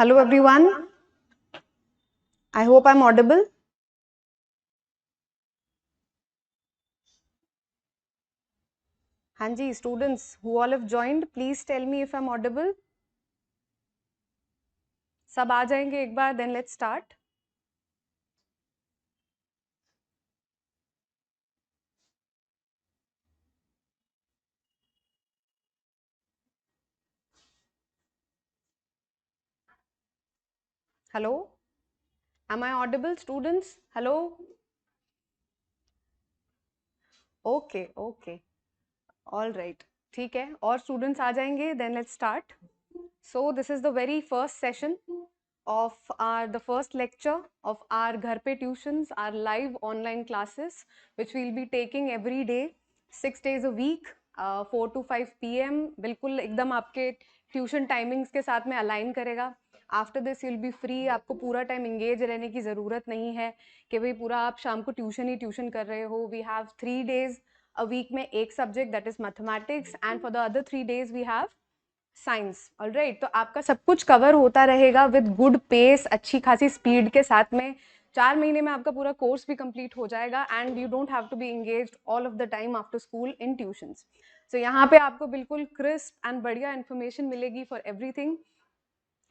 Hello everyone. I hope I'm audible. हाँ जी, students who all have joined, please tell me if I'm audible. सब आ जाएंगे एक बार, then let's start. Hello, am I audible, students? Hello. Okay, okay. All right. ठीक है, और students आ जाएंगे, then let's start. So this is the very first session of the first lecture of our घर पे tuitions, our live online classes, which we'll be taking every day, 6 days a week, 4 to 5 PM. बिल्कुल एकदम आपके tuition timings के साथ में align करेगा. After this you'll be free. आपको पूरा टाइम इंगेज रहने की ज़रूरत नहीं है कि भाई पूरा आप शाम को ट्यूशन ही ट्यूशन कर रहे हो. We have 3 days a week में एक subject, that is mathematics, and for the other 3 days we have science. Alright, तो आपका सब कुछ कवर होता रहेगा विद गुड पेस, अच्छी खासी स्पीड के साथ में. 4 महीने में आपका पूरा कोर्स भी कंप्लीट हो जाएगा and you don't have to be engaged all of the time after school in tuitions. So यहाँ पे आपको बिल्कुल क्रिस्प एंड बढ़िया इन्फॉर्मेशन मिलेगी फॉर एवरीथिंग.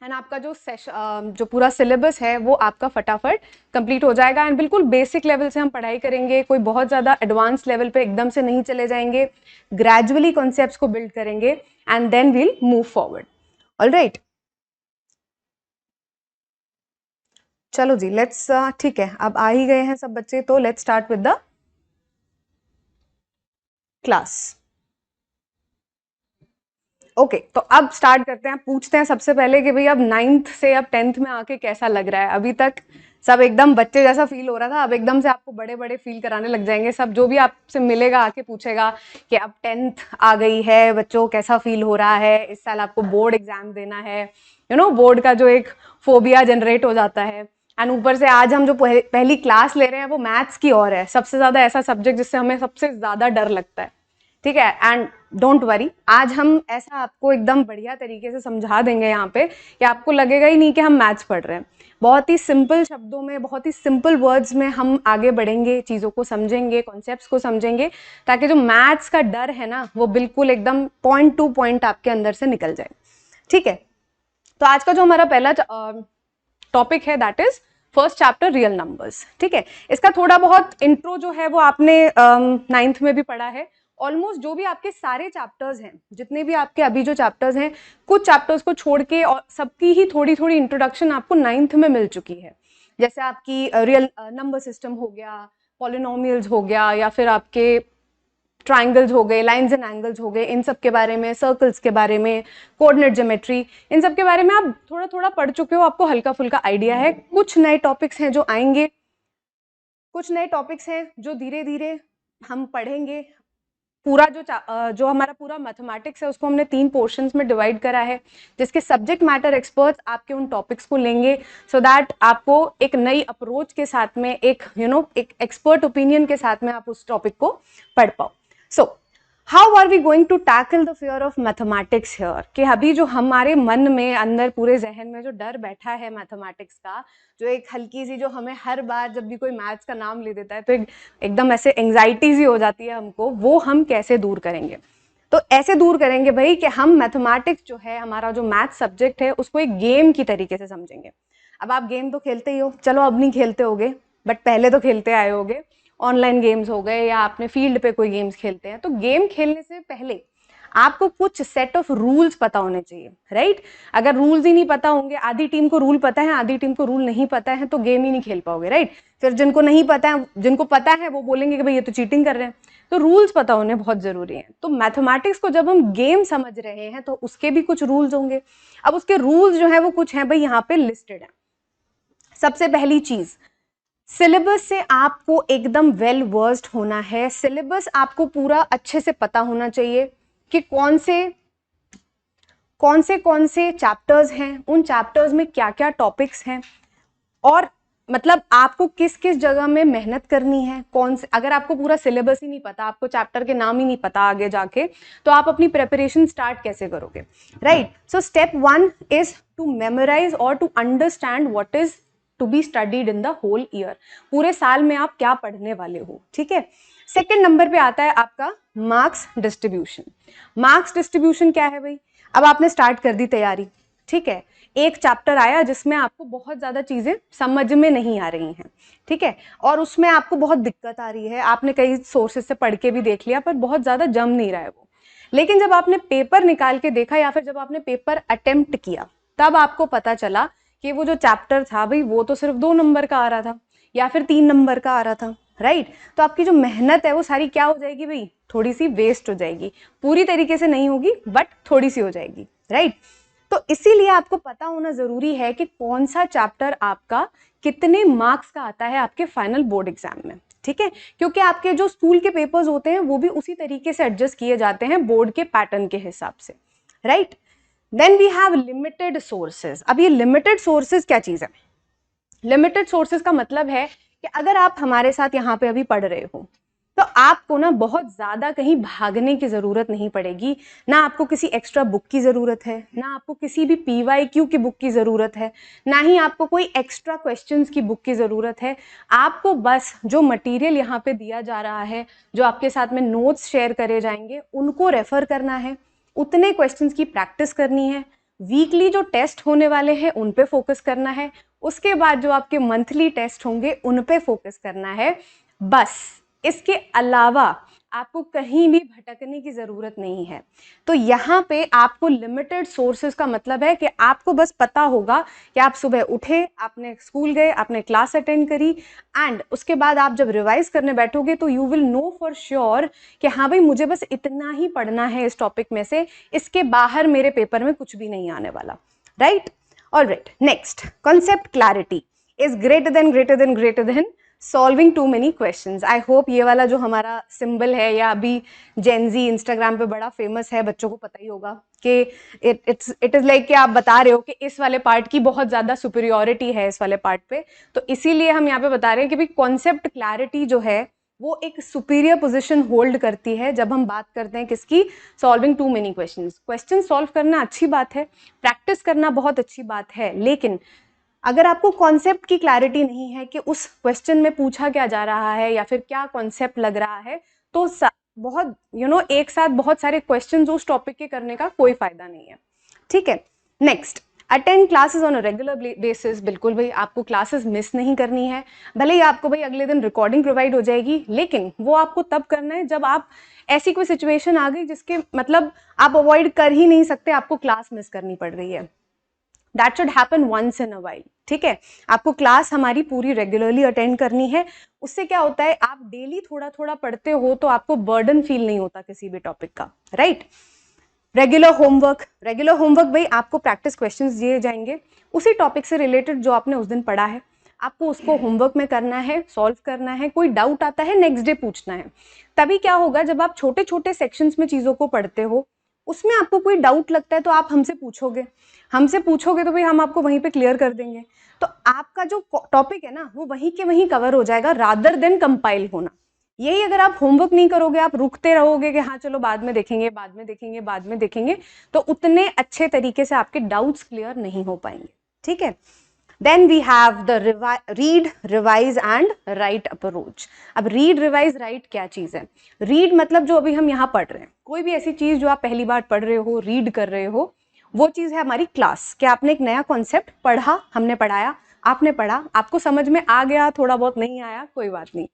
एंड आपका जो पूरा सिलेबस है वो आपका फटाफट कंप्लीट हो जाएगा. एंड बिल्कुल बेसिक लेवल से हम पढ़ाई करेंगे, कोई बहुत ज़्यादा एडवांस लेवल पे एकदम से नहीं चले जाएंगे. ग्रेजुअली कॉन्सेप्ट्स को बिल्ड करेंगे and then we'll move forward. Alright, चलो जी, लेट्स ठीक है, अब आ ही गए हैं सब बच्चे, तो let's start with the class. Okay, तो अब स्टार्ट करते हैं. पूछते हैं सबसे पहले कि भाई अब 9th से अब 10th में आके कैसा लग रहा है. अभी तक सब एकदम बच्चे जैसा फील हो रहा था, अब एकदम से आपको बड़े बड़े फील कराने लग जाएंगे. सब जो भी आपसे मिलेगा आके पूछेगा कि अब 10th आ गई है बच्चों, कैसा फील हो रहा है. इस साल आपको बोर्ड एग्जाम देना है. बोर्ड का जो एक फोबिया जनरेट हो जाता है. एंड ऊपर से आज हम जो पहली क्लास ले रहे हैं वो मैथ्स की और है. सबसे ज्यादा ऐसा सब्जेक्ट जिससे हमें सबसे ज्यादा डर लगता है. ठीक है, एंड डोंट वरी, आज हम ऐसा आपको एकदम बढ़िया तरीके से समझा देंगे यहाँ पे कि आपको लगेगा ही नहीं कि हम मैथ्स पढ़ रहे हैं. बहुत ही सिंपल शब्दों में, बहुत ही सिंपल वर्ड्स में हम आगे बढ़ेंगे, चीज़ों को समझेंगे, कॉन्सेप्ट्स को समझेंगे, ताकि जो मैथ्स का डर है ना वो बिल्कुल एकदम पॉइंट टू पॉइंट आपके अंदर से निकल जाए. ठीक है, तो आज का जो हमारा पहला टॉपिक है that is first chapter real numbers. ठीक है, इसका थोड़ा बहुत इंट्रो जो है वो आपने 9th में भी पढ़ा है. ऑलमोस्ट जो भी आपके सारे चैप्टर्स हैं, जितने भी आपके अभी जो चैप्टर्स हैं, कुछ चैप्टर्स को छोड़ के और सबकी ही थोड़ी थोड़ी इंट्रोडक्शन आपको 9th में मिल चुकी है. जैसे आपकी रियल नंबर सिस्टम हो गया, पॉलिनोमियल्स हो गया, या फिर आपके ट्राइंगल्स हो गए, लाइंस एंड एंगल्स हो गए, इन सब के बारे में, सर्कल्स के बारे में, कोऑर्डिनेट ज्योमेट्री, इन सब के बारे में आप थोड़ा थोड़ा पढ़ चुके हो. आपको हल्का फुल्का आइडिया है. कुछ नए टॉपिक्स हैं जो आएंगे, कुछ नए टॉपिक्स हैं जो धीरे धीरे हम पढ़ेंगे. पूरा जो हमारा पूरा मैथमेटिक्स है उसको हमने 3 पोर्शंस में डिवाइड करा है, जिसके सब्जेक्ट मैटर एक्सपर्ट्स आपके उन टॉपिक्स को लेंगे, सो दैट आपको एक नई अप्रोच के साथ में, एक एक एक्सपर्ट ओपिनियन के साथ में आप उस टॉपिक को पढ़ पाओ. So how are we going to tackle the fear of mathematics here, कि अभी जो हमारे मन में अंदर पूरे जहन में जो डर बैठा है मैथमेटिक्स का, जो एक हल्की सी, जो हमें हर बार जब भी कोई मैथ्स का नाम ले देता है तो एकदम ऐसे एंग्जाइटी सी हो जाती है हमको, वो हम कैसे दूर करेंगे. तो ऐसे दूर करेंगे भाई कि हम मैथमेटिक्स जो है, हमारा जो मैथ सब्जेक्ट है, उसको एक गेम की तरीके से समझेंगे. अब आप गेम तो खेलते ही हो, चलो अब नहीं खेलते होगे, बट पहले तो खेलते आए होगे. ऑनलाइन गेम्स हो गए या आपने फील्ड पे कोई गेम्स खेलते हैं, तो गेम खेलने से पहले आपको कुछ सेट ऑफ रूल्स पता होने चाहिए. राइट, अगर रूल्स ही नहीं पता होंगे, आधी टीम को रूल पता है, आधी टीम को रूल नहीं पता है, तो गेम ही नहीं खेल पाओगे. राइट, फिर जिनको नहीं पता है, जिनको पता है वो बोलेंगे कि भाई ये तो चीटिंग कर रहे हैं. तो रूल्स पता होने बहुत जरूरी है. तो मैथमेटिक्स को जब हम गेम समझ रहे हैं तो उसके भी कुछ रूल्स होंगे. अब उसके रूल्स जो है वो कुछ है भाई, यहाँ पे लिस्टेड है. सबसे पहली चीज, सिलेबस से आपको एकदम वेल वर्स्ड होना है. सिलेबस आपको पूरा अच्छे से पता होना चाहिए कि कौन से चैप्टर्स हैं, उन चैप्टर्स में क्या क्या टॉपिक्स हैं, और मतलब आपको किस किस जगह में मेहनत करनी है, कौन से, अगर आपको पूरा सिलेबस ही नहीं पता, आपको चैप्टर के नाम ही नहीं पता आगे जाके, तो आप अपनी प्रिपरेशन स्टार्ट कैसे करोगे, right. So step 1 is to memorise और to understand what is to be studied in the whole year, पूरे साल में आप क्या पढ़ने वाले हो, ठीक है। सेकेंड नंबर पे आता है आपका मार्क्स डिस्ट्रीब्यूशन। मार्क्स डिस्ट्रीब्यूशन क्या है भाई, अब आपने स्टार्ट कर दी तैयारी, ठीक है, एक चैप्टर आया जिसमें आपको बहुत ज्यादा चीजें समझ में नहीं आ रही हैं, ठीक है, और उसमें आपको बहुत दिक्कत आ रही है, आपने कई सोर्सेज से पढ़ के भी देख लिया पर बहुत ज्यादा जम नहीं रहा है वो, लेकिन जब आपने पेपर निकाल के देखा या फिर जब आपने पेपर अटेम्प्ट किया, तब आपको पता चला कि वो जो चैप्टर था भाई वो तो सिर्फ 2 नंबर का आ रहा था या फिर 3 नंबर का आ रहा था, राइट। तो आपकी जो मेहनत है वो सारी क्या हो जाएगी भाई, थोड़ी सी वेस्ट हो जाएगी, पूरी तरीके से नहीं होगी बट थोड़ी सी हो जाएगी, राइट। तो इसीलिए आपको पता होना जरूरी है कि कौन सा चैप्टर आपका कितने मार्क्स का आता है आपके फाइनल बोर्ड एग्जाम में, ठीक है, क्योंकि आपके जो स्कूल के पेपर्स होते हैं वो भी उसी तरीके से एडजस्ट किए जाते हैं बोर्ड के पैटर्न के हिसाब से, right. Then we have limited sources. अब ये लिमिटेड सोर्सेज क्या चीज है, लिमिटेड सोर्सेज का मतलब है कि अगर आप हमारे साथ यहाँ पे अभी पढ़ रहे हो तो आपको ना बहुत ज्यादा कहीं भागने की जरूरत नहीं पड़ेगी, ना आपको किसी एक्स्ट्रा बुक की जरूरत है, ना आपको किसी भी PYQ की बुक की जरूरत है, ना ही आपको कोई एक्स्ट्रा क्वेश्चंस की बुक की जरूरत है। आपको बस जो मटेरियल यहाँ पे दिया जा रहा है, जो आपके साथ में नोट्स शेयर करे जाएंगे, उनको रेफर करना है, उतने क्वेश्चंस की प्रैक्टिस करनी है, वीकली जो टेस्ट होने वाले हैं उन पे फोकस करना है, उसके बाद जो आपके मंथली टेस्ट होंगे उन पे फोकस करना है, बस। इसके अलावा आपको कहीं भी भटकने की जरूरत नहीं है। तो यहाँ पे आपको लिमिटेड सोर्सेज का मतलब है कि आपको बस पता होगा कि आप सुबह उठे, आपने स्कूल गए, आपने क्लास अटेंड करी, एंड उसके बाद आप जब रिवाइज करने बैठोगे तो you will know for sure कि हाँ भाई मुझे बस इतना ही पढ़ना है इस टॉपिक में से, इसके बाहर मेरे पेपर में कुछ भी नहीं आने वाला, right. Alright, next, concept clarity is greater than solving too many questions. I hope ये वाला जो हमारा सिंबल है या अभी जेनजी इंस्टाग्राम पे बड़ा फेमस है, बच्चों को पता ही होगा कि इट इज लाइक कि आप बता रहे हो कि इस वाले पार्ट की बहुत ज्यादा सुपीरियोरिटी है इस वाले पार्ट पे, तो इसीलिए हम यहाँ पे बता रहे हैं कि भाई कॉन्सेप्ट क्लैरिटी जो है वो एक सुपीरियर पोजीशन होल्ड करती है जब हम बात करते हैं किसकी, solving too many questions. Question solve करना अच्छी बात है, प्रैक्टिस करना बहुत अच्छी बात है, लेकिन अगर आपको कॉन्सेप्ट की क्लैरिटी नहीं है कि उस क्वेश्चन में पूछा क्या जा रहा है या फिर क्या कॉन्सेप्ट लग रहा है, तो बहुत एक साथ बहुत सारे क्वेश्चंस उस टॉपिक के करने का कोई फायदा नहीं है, ठीक है। Next, attend classes on a regular basis. बिल्कुल भाई आपको क्लासेस मिस नहीं करनी है, भले ही आपको भाई अगले दिन रिकॉर्डिंग प्रोवाइड हो जाएगी, लेकिन वो आपको तब करना है जब आप ऐसी कोई सिचुएशन आ गई जिसके मतलब आप अवॉइड कर ही नहीं सकते, आपको क्लास मिस करनी पड़ रही है। That should happen once in a while, ठीक है। आपको क्लास हमारी पूरी रेगुलरली अटेंड करनी है। उससे क्या होता है, आप डेली थोड़ा थोड़ा पढ़ते हो तो आपको बर्डन फील नहीं होता किसी भी टॉपिक का, राइट। रेगुलर होमवर्क भाई आपको प्रैक्टिस क्वेश्चंस दिए जाएंगे उसी टॉपिक से रिलेटेड जो आपने उस दिन पढ़ा है, आपको उसको होमवर्क में करना है, सॉल्व करना है, कोई डाउट आता है नेक्स्ट डे पूछना है। तभी क्या होगा, जब आप छोटे छोटे सेक्शंस में चीजों को पढ़ते हो, उसमें आपको कोई डाउट लगता है तो आप हमसे पूछोगे तो भाई हम आपको वहीं पे क्लियर कर देंगे। तो आपका जो टॉपिक है ना वो वहीं के वहीं कवर हो जाएगा रादर देन कंपाइल होना। यही अगर आप होमवर्क नहीं करोगे, आप रुकते रहोगे कि हाँ चलो बाद में देखेंगे बाद में देखेंगे बाद में देखेंगे, तो उतने अच्छे तरीके से आपके डाउट्स क्लियर नहीं हो पाएंगे, ठीक है। Then we have the read, revise and write approach. अब रीड, रिवाइज, राइट क्या चीज है? रीड मतलब जो अभी हम यहाँ पढ़ रहे हैं, कोई भी ऐसी चीज जो आप पहली बार पढ़ रहे हो, रीड कर रहे हो, वो चीज है हमारी क्लास। कि आपने एक नया कॉन्सेप्ट पढ़ा, हमने पढ़ाया, आपने पढ़ा, आपको समझ में आ गया, थोड़ा बहुत नहीं आया कोई बात नहीं,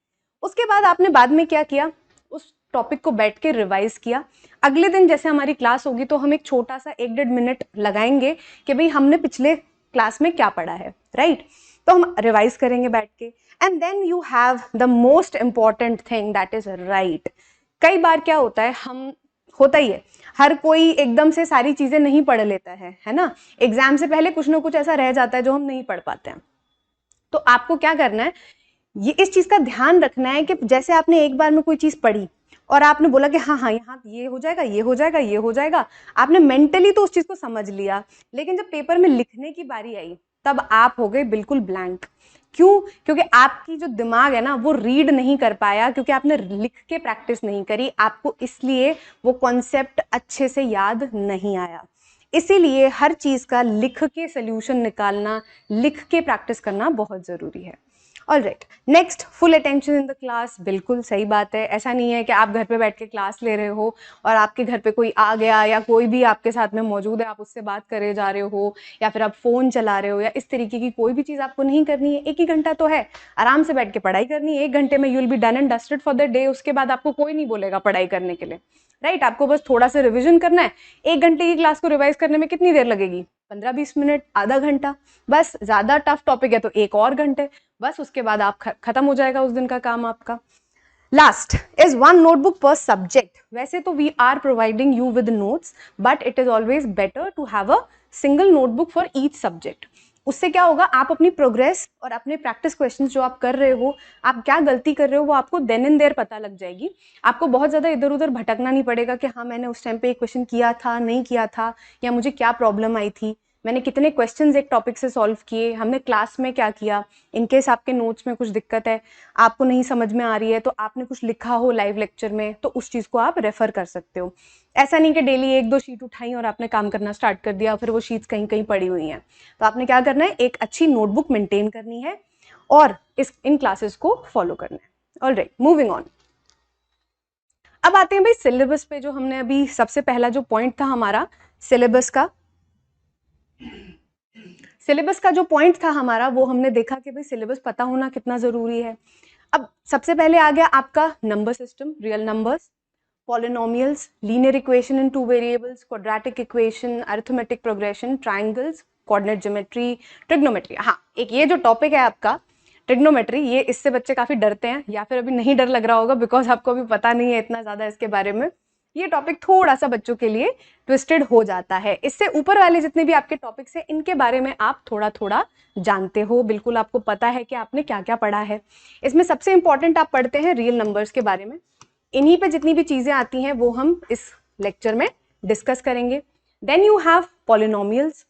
उसके बाद आपने बाद में क्या किया, उस टॉपिक को बैठ के रिवाइज किया। अगले दिन जैसे हमारी क्लास होगी तो हम एक छोटा सा 1-1.5 मिनट लगाएंगे कि भाई हमने पिछले क्लास में क्या पढ़ा है, राइट। तो हम रिवाइज करेंगे बैठ के, and then you have the most important thing that is write. कई बार क्या होता है, हम होता ही है, हर कोई एकदम से सारी चीजें नहीं पढ़ लेता है ना। एग्जाम से पहले कुछ ना कुछ ऐसा रह जाता है जो हम नहीं पढ़ पाते हैं। तो आपको क्या करना है, ये इस चीज का ध्यान रखना है कि जैसे आपने एक बार में कोई चीज पढ़ी और आपने बोला कि हाँ हाँ यहाँ ये हो जाएगा ये हो जाएगा ये हो जाएगा, आपने मेंटली तो उस चीज को समझ लिया, लेकिन जब पेपर में लिखने की बारी आई तब आप हो गए बिल्कुल ब्लैंक। क्यों? क्योंकि आपकी जो दिमाग है ना वो रीड नहीं कर पाया, क्योंकि आपने लिख के प्रैक्टिस नहीं करी, आपको इसलिए वो कॉन्सेप्ट अच्छे से याद नहीं आया। इसीलिए हर चीज़ का लिख के सोल्यूशन निकालना, लिख के प्रैक्टिस करना बहुत ज़रूरी है। All right, next, full attention in the class. बिल्कुल सही बात है। ऐसा नहीं है कि आप घर पे बैठ के क्लास ले रहे हो और आपके घर पे कोई आ गया या कोई भी आपके साथ में मौजूद है, आप उससे बात करे जा रहे हो या फिर आप फ़ोन चला रहे हो या इस तरीके की कोई भी चीज़ आपको नहीं करनी है। 1 ही घंटा तो है, आराम से बैठ के पढ़ाई करनी है। 1 घंटे में you will be done and dusted for the day. उसके बाद आपको कोई नहीं बोलेगा पढ़ाई करने के लिए, राइट? आपको बस थोड़ा सा रिविजन करना है। 1 घंटे की क्लास को रिवाइज करने में कितनी देर लगेगी? 15-20 मिनट, आधा घंटा। बस ज़्यादा टफ टॉपिक है तो 1 और घंटे, बस उसके बाद आप खत्म हो जाएगा उस दिन का काम आपका। लास्ट इज 1 नोटबुक पर सब्जेक्ट। वैसे तो we are providing you with notes, but it is always better to have a single notebook for each subject. उससे क्या होगा, आप अपनी प्रोग्रेस और अपने प्रैक्टिस क्वेश्चंस जो आप कर रहे हो, आप क्या गलती कर रहे हो, वो आपको देन एंड देयर पता लग जाएगी। आपको बहुत ज़्यादा इधर उधर भटकना नहीं पड़ेगा कि हाँ मैंने उस टाइम पे एक क्वेश्चन किया था, नहीं किया था, या मुझे क्या प्रॉब्लम आई थी, मैंने कितने क्वेश्चंस एक टॉपिक से सॉल्व किए, हमने क्लास में क्या किया। इनकेस आपके नोट्स में कुछ दिक्कत है, आपको नहीं समझ में आ रही है, तो आपने कुछ लिखा हो लाइव लेक्चर में, तो उस चीज़ को आप रेफर कर सकते हो। ऐसा नहीं कि डेली 1-2 शीट उठाई और आपने काम करना स्टार्ट कर दिया, फिर वो शीट्स कहीं कहीं पड़ी हुई हैं। तो आपने क्या करना है, एक अच्छी नोटबुक मेंटेन करनी है और इन क्लासेस को फॉलो करना है। Alright, moving on. अब आते हैं भाई सिलेबस पे। जो हमने अभी सबसे पहला जो पॉइंट था हमारा सिलेबस का, सिलेबस का जो पॉइंट था हमारा, वो हमने देखा कि भाई सिलेबस पता होना कितना ज़रूरी है। अब सबसे पहले आ गया आपका number system, real numbers, polynomials, linear equation in 2 variables, quadratic equation, arithmetic progression, triangles, coordinate geometry, trigonometry. हाँ, एक ये जो टॉपिक है आपका ट्रिग्नोमेट्री, ये इससे बच्चे काफ़ी डरते हैं, या फिर अभी नहीं डर लग रहा होगा बिकॉज आपको अभी पता नहीं है इतना ज़्यादा इसके बारे में। ये टॉपिक थोड़ा सा बच्चों के लिए ट्विस्टेड हो जाता है। इससे ऊपर वाले जितने भी आपके टॉपिक्स हैं, इनके बारे में आप थोड़ा थोड़ा जानते हो, बिल्कुल आपको पता है कि आपने क्या क्या पढ़ा है। इसमें सबसे इंपॉर्टेंट आप पढ़ते हैं रियल नंबर्स के बारे में। इन्हीं पे जितनी भी चीज़ें आती हैं वो हम इस लेक्चर में डिस्कस करेंगे। Then you have polynomials.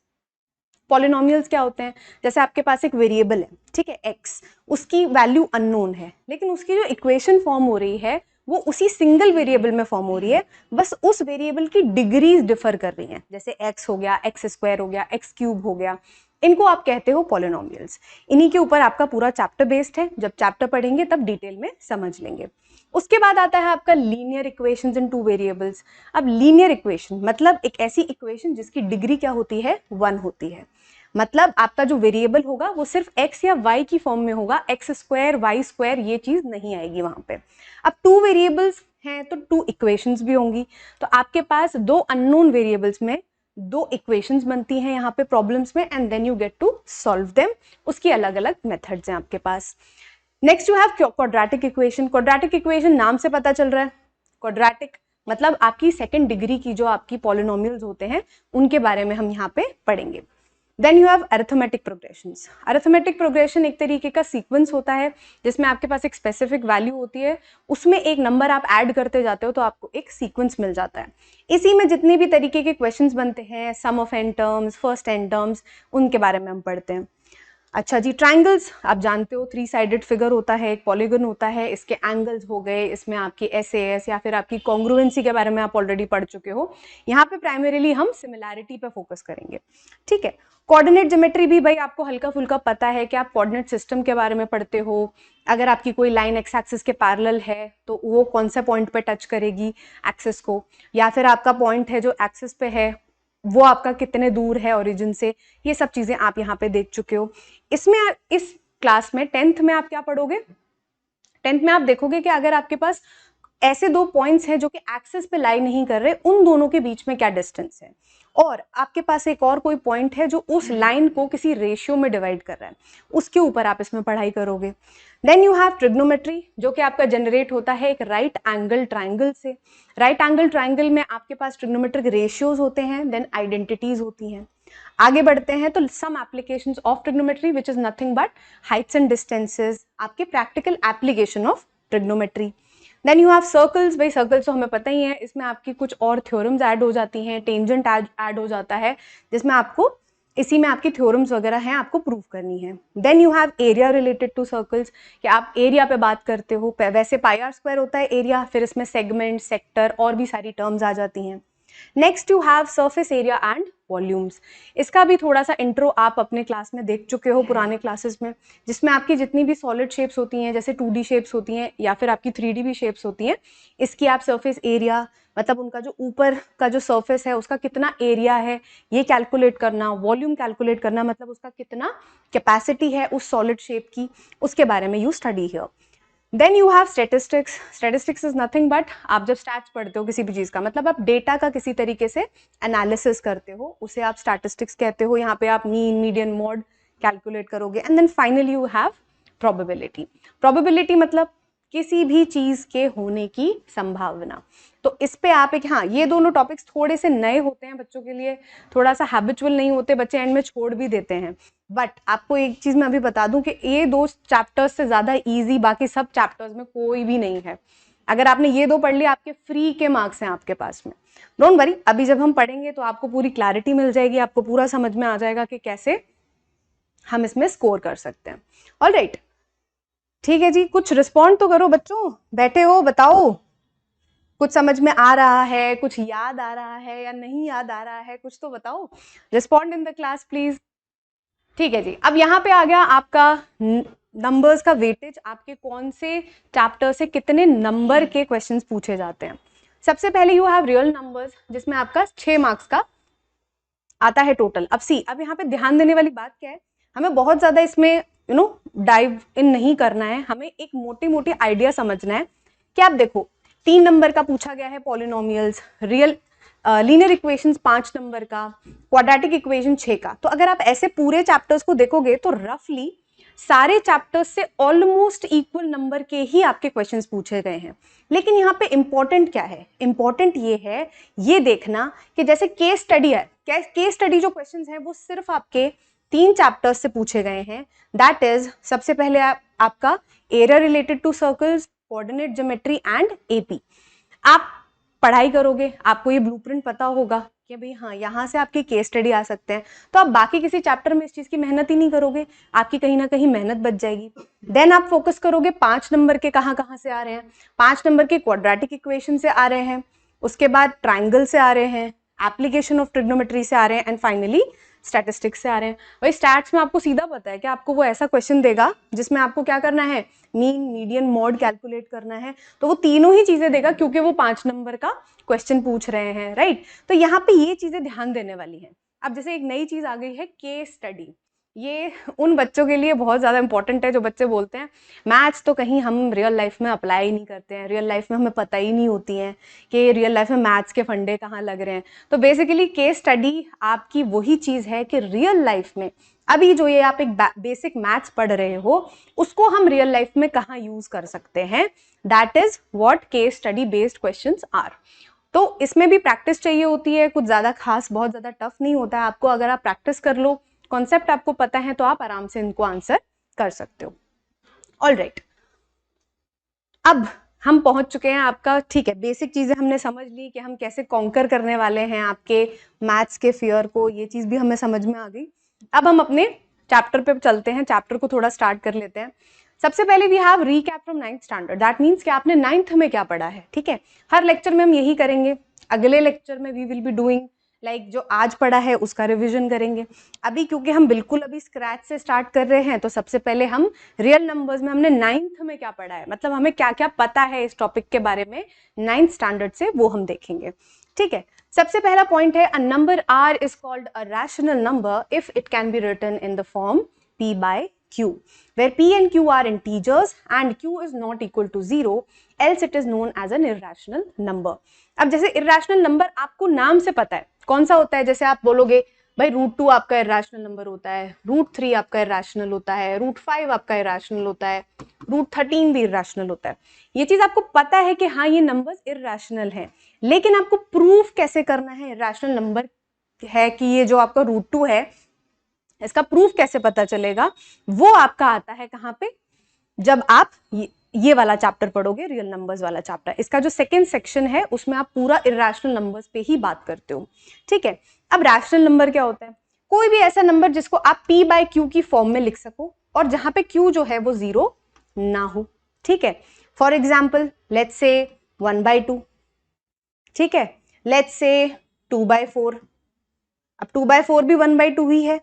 Polynomials क्या होते हैं? जैसे आपके पास एक वेरिएबल है, ठीक है, एक्स, उसकी वैल्यू अननोन है, लेकिन उसकी जो इक्वेशन फॉर्म हो रही है वो उसी सिंगल वेरिएबल में फॉर्म हो रही है, बस उस वेरिएबल की डिग्रीज डिफर कर रही हैं। जैसे एक्स हो गया, एक्स स्क्वायर हो गया, एक्स क्यूब हो गया, इनको आप कहते हो पॉलिनोमियल्स। इन्हीं के ऊपर आपका पूरा चैप्टर बेस्ड है। जब चैप्टर पढ़ेंगे तब डिटेल में समझ लेंगे। उसके बाद आता है आपका लीनियर इक्वेशंस इन 2 वेरिएबल्स। अब लीनियर इक्वेशन मतलब एक ऐसी इक्वेशन जिसकी डिग्री क्या होती है, 1 होती है। मतलब आपका जो वेरिएबल होगा वो सिर्फ x या y की फॉर्म में होगा, एक्स स्क्वायर वाई स्क्वायर ये चीज नहीं आएगी वहां पे। अब 2 वेरिएबल्स हैं तो 2 इक्वेशंस भी होंगी। तो आपके पास 2 अननोन वेरिएबल्स में 2 इक्वेशंस बनती हैं यहाँ पे प्रॉब्लम्स में, and then you get to solve them. उसकी अलग अलग मेथड्स हैं आपके पास। Next you have quadratic equation. Quadratic equation नाम से पता चल रहा है, क्वाड्रेटिक मतलब आपकी सेकंड डिग्री की जो आपकी पॉलिनोमियल्स होते हैं उनके बारे में हम यहाँ पे पढ़ेंगे। Then you have arithmetic progressions. Arithmetic progression एक तरीके का सीक्वेंस होता है जिसमें आपके पास एक स्पेसिफिक वैल्यू होती है, उसमें एक नंबर आप ऐड करते जाते हो तो आपको एक सीक्वेंस मिल जाता है। इसी में जितने भी तरीके के क्वेश्चंस बनते हैं, sum of n terms, first n terms, उनके बारे में हम पढ़ते हैं। अच्छा जी, ट्राइंगल्स आप जानते हो 3 साइडेड फिगर होता है, एक पॉलीगन होता है, इसके एंगल्स हो गए, इसमें आपकी एसएएस या फिर आपकी कॉन्ग्रुएंसी के बारे में आप ऑलरेडी पढ़ चुके हो। यहाँ पे प्राइमरीली हम सिमिलैरिटी पे फोकस करेंगे, ठीक है। कोऑर्डिनेट ज्योमेट्री भी भाई आपको हल्का फुल्का पता है कि आप कोऑर्डिनेट सिस्टम के बारे में पढ़ते हो। अगर आपकी कोई लाइन एक्स एक्सिस के पैरेलल है तो वो कौन से पॉइंट पे टच करेगी एक्सिस को, या फिर आपका पॉइंट है जो एक्सिस पे है वो आपका कितने दूर है ओरिजिन से, ये सब चीजें आप यहाँ पे देख चुके हो। इसमें इस क्लास में 10th में आप क्या पढ़ोगे, 10th में आप देखोगे कि अगर आपके पास ऐसे 2 पॉइंट्स हैं जो कि एक्सिस पे लाई नहीं कर रहे, उन दोनों के बीच में क्या डिस्टेंस है, और आपके पास एक और कोई पॉइंट है जो उस लाइन को किसी रेशियो में डिवाइड कर रहा है, उसके ऊपर आप इसमें पढ़ाई करोगे। देन यू हैव ट्रिग्नोमेट्री जो कि आपका जनरेट होता है एक राइट एंगल ट्राइंगल से। राइट एंगल ट्राइंगल में आपके पास ट्रिग्नोमेट्रिक रेशियोज होते हैं, देन आइडेंटिटीज होती हैं। आगे बढ़ते हैं तो some applications of trigonometry which is nothing but heights and distances, आपके practical application of trigonometry. Then you have circles. भाई सर्कल्स तो हमें पता ही है, इसमें आपकी कुछ और थ्योरम्स ऐड हो जाती हैं, टेंजेंट ऐड हो जाता है, जिसमें आपको इसी में आपकी थ्योरम्स वगैरह हैं, आपको प्रूव करनी है। Then you have area related to circles, कि आप एरिया पे बात करते हो। वैसे पाई आर स्क्वायर होता है एरिया, फिर इसमें सेगमेंट, सेक्टर और भी सारी टर्म्स आ जाती हैं। Next you have surface area and volumes. इसका भी थोड़ा सा इंट्रो आप अपने क्लास में देख चुके हो पुराने क्लासेस में, जिसमें आपकी जितनी भी सॉलिड शेप्स होती हैं, जैसे 2D शेप्स होती हैं या फिर आपकी 3D भी शेप्स होती हैं, इसकी आप सरफेस एरिया, मतलब उनका जो ऊपर का जो सरफेस है उसका कितना एरिया है ये कैलकुलेट करना, वॉल्यूम कैलकुलेट करना, मतलब उसका कितना कैपेसिटी है उस सॉलिड शेप की, उसके बारे में you study here. Then you have statistics. Statistics is nothing but, आप जब स्टैट्स पढ़ते हो किसी भी चीज का, मतलब आप डेटा का किसी तरीके से एनालिसिस करते हो, उसे आप स्टैटिस्टिक्स कहते हो। यहाँ पे आप मीन, मीडियन, मॉड कैलकुलेट करोगे। And then finally you have probability. Probability मतलब किसी भी चीज के होने की संभावना। तो इस पे आप एक, हाँ ये दोनों टॉपिक्स थोड़े से नए होते हैं बच्चों के लिए, थोड़ा सा हैबिचुअल नहीं होते, बच्चे एंड में छोड़ भी देते हैं। बट आपको एक चीज मैं अभी बता दूं कि ये दो चैप्टर्स से ज्यादा इजी बाकी सब चैप्टर्स में कोई भी नहीं है। अगर आपने ये दो पढ़ लिया, आपके फ्री के मार्क्स हैं आपके पास में। डोंट वरी, अभी जब हम पढ़ेंगे तो आपको पूरी क्लैरिटी मिल जाएगी, आपको पूरा समझ में आ जाएगा कि कैसे हम इसमें स्कोर कर सकते हैं। ऑलराइट, ठीक है जी, कुछ रिस्पॉन्ड तो करो बच्चों, बैठे हो, बताओ कुछ समझ में आ रहा है, कुछ याद आ रहा है या नहीं याद आ रहा है, कुछ तो बताओ। Respond in the class please. ठीक है जी, अब यहाँ पे आ गया आपका नंबर्स का वेटेज, आपके कौन से चैप्टर से कितने नंबर के क्वेश्चंस पूछे जाते हैं। सबसे पहले यू हैव रियल नंबर्स, जिसमें आपका 6 मार्क्स का आता है टोटल। अब यहाँ पे ध्यान देने वाली बात क्या है, हमें बहुत ज्यादा इसमें डाइव इन नहीं करना है, हमें एक मोटी मोटी आइडिया समझना है कि आप देखो 3 नंबर का पूछा गया है polynomials, real linear equations 5 number का, क्वाड्रेटिक इक्वेशन 6 का। तो अगर आप ऐसे पूरे चैप्टर्स को देखोगे तो रफली सारे चैप्टर्स से ऑलमोस्ट इक्वल नंबर के ही आपके क्वेश्चंस पूछे गए हैं। लेकिन यहाँ पे इंपॉर्टेंट क्या है, इंपॉर्टेंट ये है ये देखना कि जैसे केस स्टडी है, केस स्टडी जो क्वेश्चंस हैं वो सिर्फ आपके 3 चैप्टर्स से पूछे गए हैं। दैट इज, सबसे पहले आपका area related to circles, coordinate geometry and AP. आप पढ़ाई करोगे, आपको ये ब्लूप्रिंट पता होगा कि भाई हाँ यहाँ से आपकी केस स्टडी आ सकते हैं, तो आप बाकी किसी चैप्टर में इस चीज की मेहनत ही नहीं करोगे, आपकी कहीं ना कहीं मेहनत बच जाएगी। देन आप फोकस करोगे 5 नंबर के कहाँ कहाँ से आ रहे हैं, 5 नंबर के क्वाड्रेटिक इक्वेशन से आ रहे हैं, उसके बाद ट्राइंगल से आ रहे हैं, एप्लीकेशन ऑफ ट्रिग्नोमेट्री से आ रहे हैं, एंड फाइनली स्टैटिस्टिक्स से आ रहे हैं। वही स्टैट्स में आपको सीधा पता है कि आपको वो ऐसा क्वेश्चन देगा जिसमें आपको क्या करना है, मीन, मीडियन, मॉड कैलकुलेट करना है। तो वो तीनों ही चीजें देगा क्योंकि वो 5 नंबर का क्वेश्चन पूछ रहे हैं, राइट। तो यहाँ पे ये चीजें ध्यान देने वाली हैं। अब जैसे एक नई चीज आ गई है केस स्टडी, ये उन बच्चों के लिए बहुत ज्यादा इंपॉर्टेंट है जो बच्चे बोलते हैं मैथ्स तो कहीं हम रियल लाइफ में अप्लाई ही नहीं करते हैं, रियल लाइफ में हमें पता ही नहीं होती है कि रियल लाइफ में मैथ्स के फंडे कहाँ लग रहे हैं। तो बेसिकली केस स्टडी आपकी वही चीज है कि रियल लाइफ में अभी जो ये आप एक बेसिक मैथ्स पढ़ रहे हो उसको हम रियल लाइफ में कहाँ यूज कर सकते हैं। That is what case study based questions are. तो इसमें भी प्रैक्टिस चाहिए होती है, कुछ ज्यादा खास बहुत ज्यादा टफ नहीं होता है आपको, अगर आप प्रैक्टिस कर लो, कॉन्सेप्ट आपको पता है तो आप आराम से इनको आंसर कर सकते हो। ऑलराइट, अब हम पहुंच चुके हैं आपका, ठीक है, बेसिक चीजें हमने समझ ली कि हम कैसे कॉन्कर करने वाले हैं आपके मैथ्स के फियर को, ये चीज भी हमें समझ में आ गई। अब हम अपने चैप्टर पे चलते हैं, चैप्टर को थोड़ा स्टार्ट कर लेते हैं। सबसे पहले we have recap from 9th standard. That means कि आपने 9th में क्या पढ़ा है, ठीक है। हर लेक्चर में हम यही करेंगे, अगले लेक्चर में we will be doing like जो आज पढ़ा है उसका रिविजन करेंगे। अभी क्योंकि हम बिल्कुल अभी स्क्रैच से स्टार्ट कर रहे हैं तो सबसे पहले हम रियल नंबर्स में हमने 9th में क्या पढ़ा है, मतलब हमें क्या क्या पता है इस टॉपिक के बारे में 9th स्टैंडर्ड से, वो हम देखेंगे, ठीक है। सबसे पहला पॉइंट है, a number r is called a rational number if it can be written in the form p by q, where p and q are integers and q is not equal to 0, else it is known as an irrational number। अब जैसे irrational number आपको नाम से पता है कौन सा होता है, जैसे आप बोलोगे भाई √2 आपका irrational number होता है, √3 आपका irrational होता है, √5 आपका irrational होता है, √13 भी irrational होता है। ये चीज आपको पता है कि हाँ ये नंबर्स irrational हैं, लेकिन आपको प्रूफ कैसे करना है irrational नंबर है कि ये जो आपका √2 है इसका प्रूफ कैसे पता चलेगा, वो आपका आता है कहाँ पे, जब आप ये वाला चैप्टर पढ़ोगे, रियल नंबर्स वाला चैप्टर। इसका जो सेकंड सेक्शन है उसमें आप पूरा इरेशनल नंबर्स पे ही बात करते हो, ठीक है। अब रैशनल नंबर क्या होता है, कोई भी ऐसा नंबर जिसको आप p बाय q की फॉर्म में लिख सको और जहां पे q जो है वो 0 ना हो, ठीक है। फॉर एग्जाम्पल लेट्स से 1/2, ठीक है, लेट्स से 2/4। अब 2/4 भी 1/2 ही है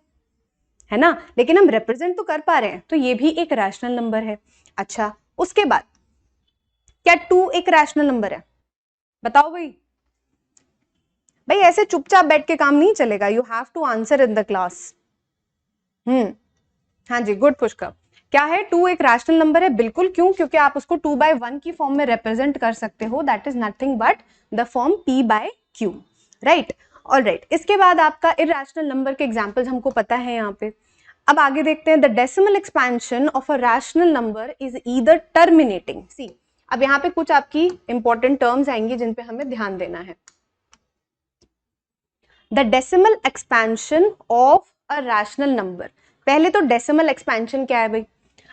ना, लेकिन हम रिप्रेजेंट तो कर पा रहे हैं, तो ये भी एक रैशनल नंबर है। अच्छा, उसके बाद क्या 2 एक रैशनल नंबर है? बताओ भाई। भाई ऐसे चुपचाप बैठ के काम नहीं चलेगा, you have to answer in the class. हाँ जी, गुड पुष्कर। क्या है? 2 एक रैशनल नंबर है, बिल्कुल। क्यों? क्योंकि आप उसको 2/1 की फॉर्म में रिप्रेजेंट कर सकते हो, that is nothing but the form p by q, right. All right, इसके बाद आपका इरैशनल नंबर के एग्जाम्पल्स हमको पता है यहाँ पे। अब आगे देखते हैं, the decimal expansion of a rational number is either terminating. See, अब यहाँ पे कुछ आपकी इंपॉर्टेंट टर्म्स आएंगी जिन पे हमें ध्यान देना है। The decimal expansion of a rational number, पहले तो डेसिमल एक्सपेंशन क्या है भाई?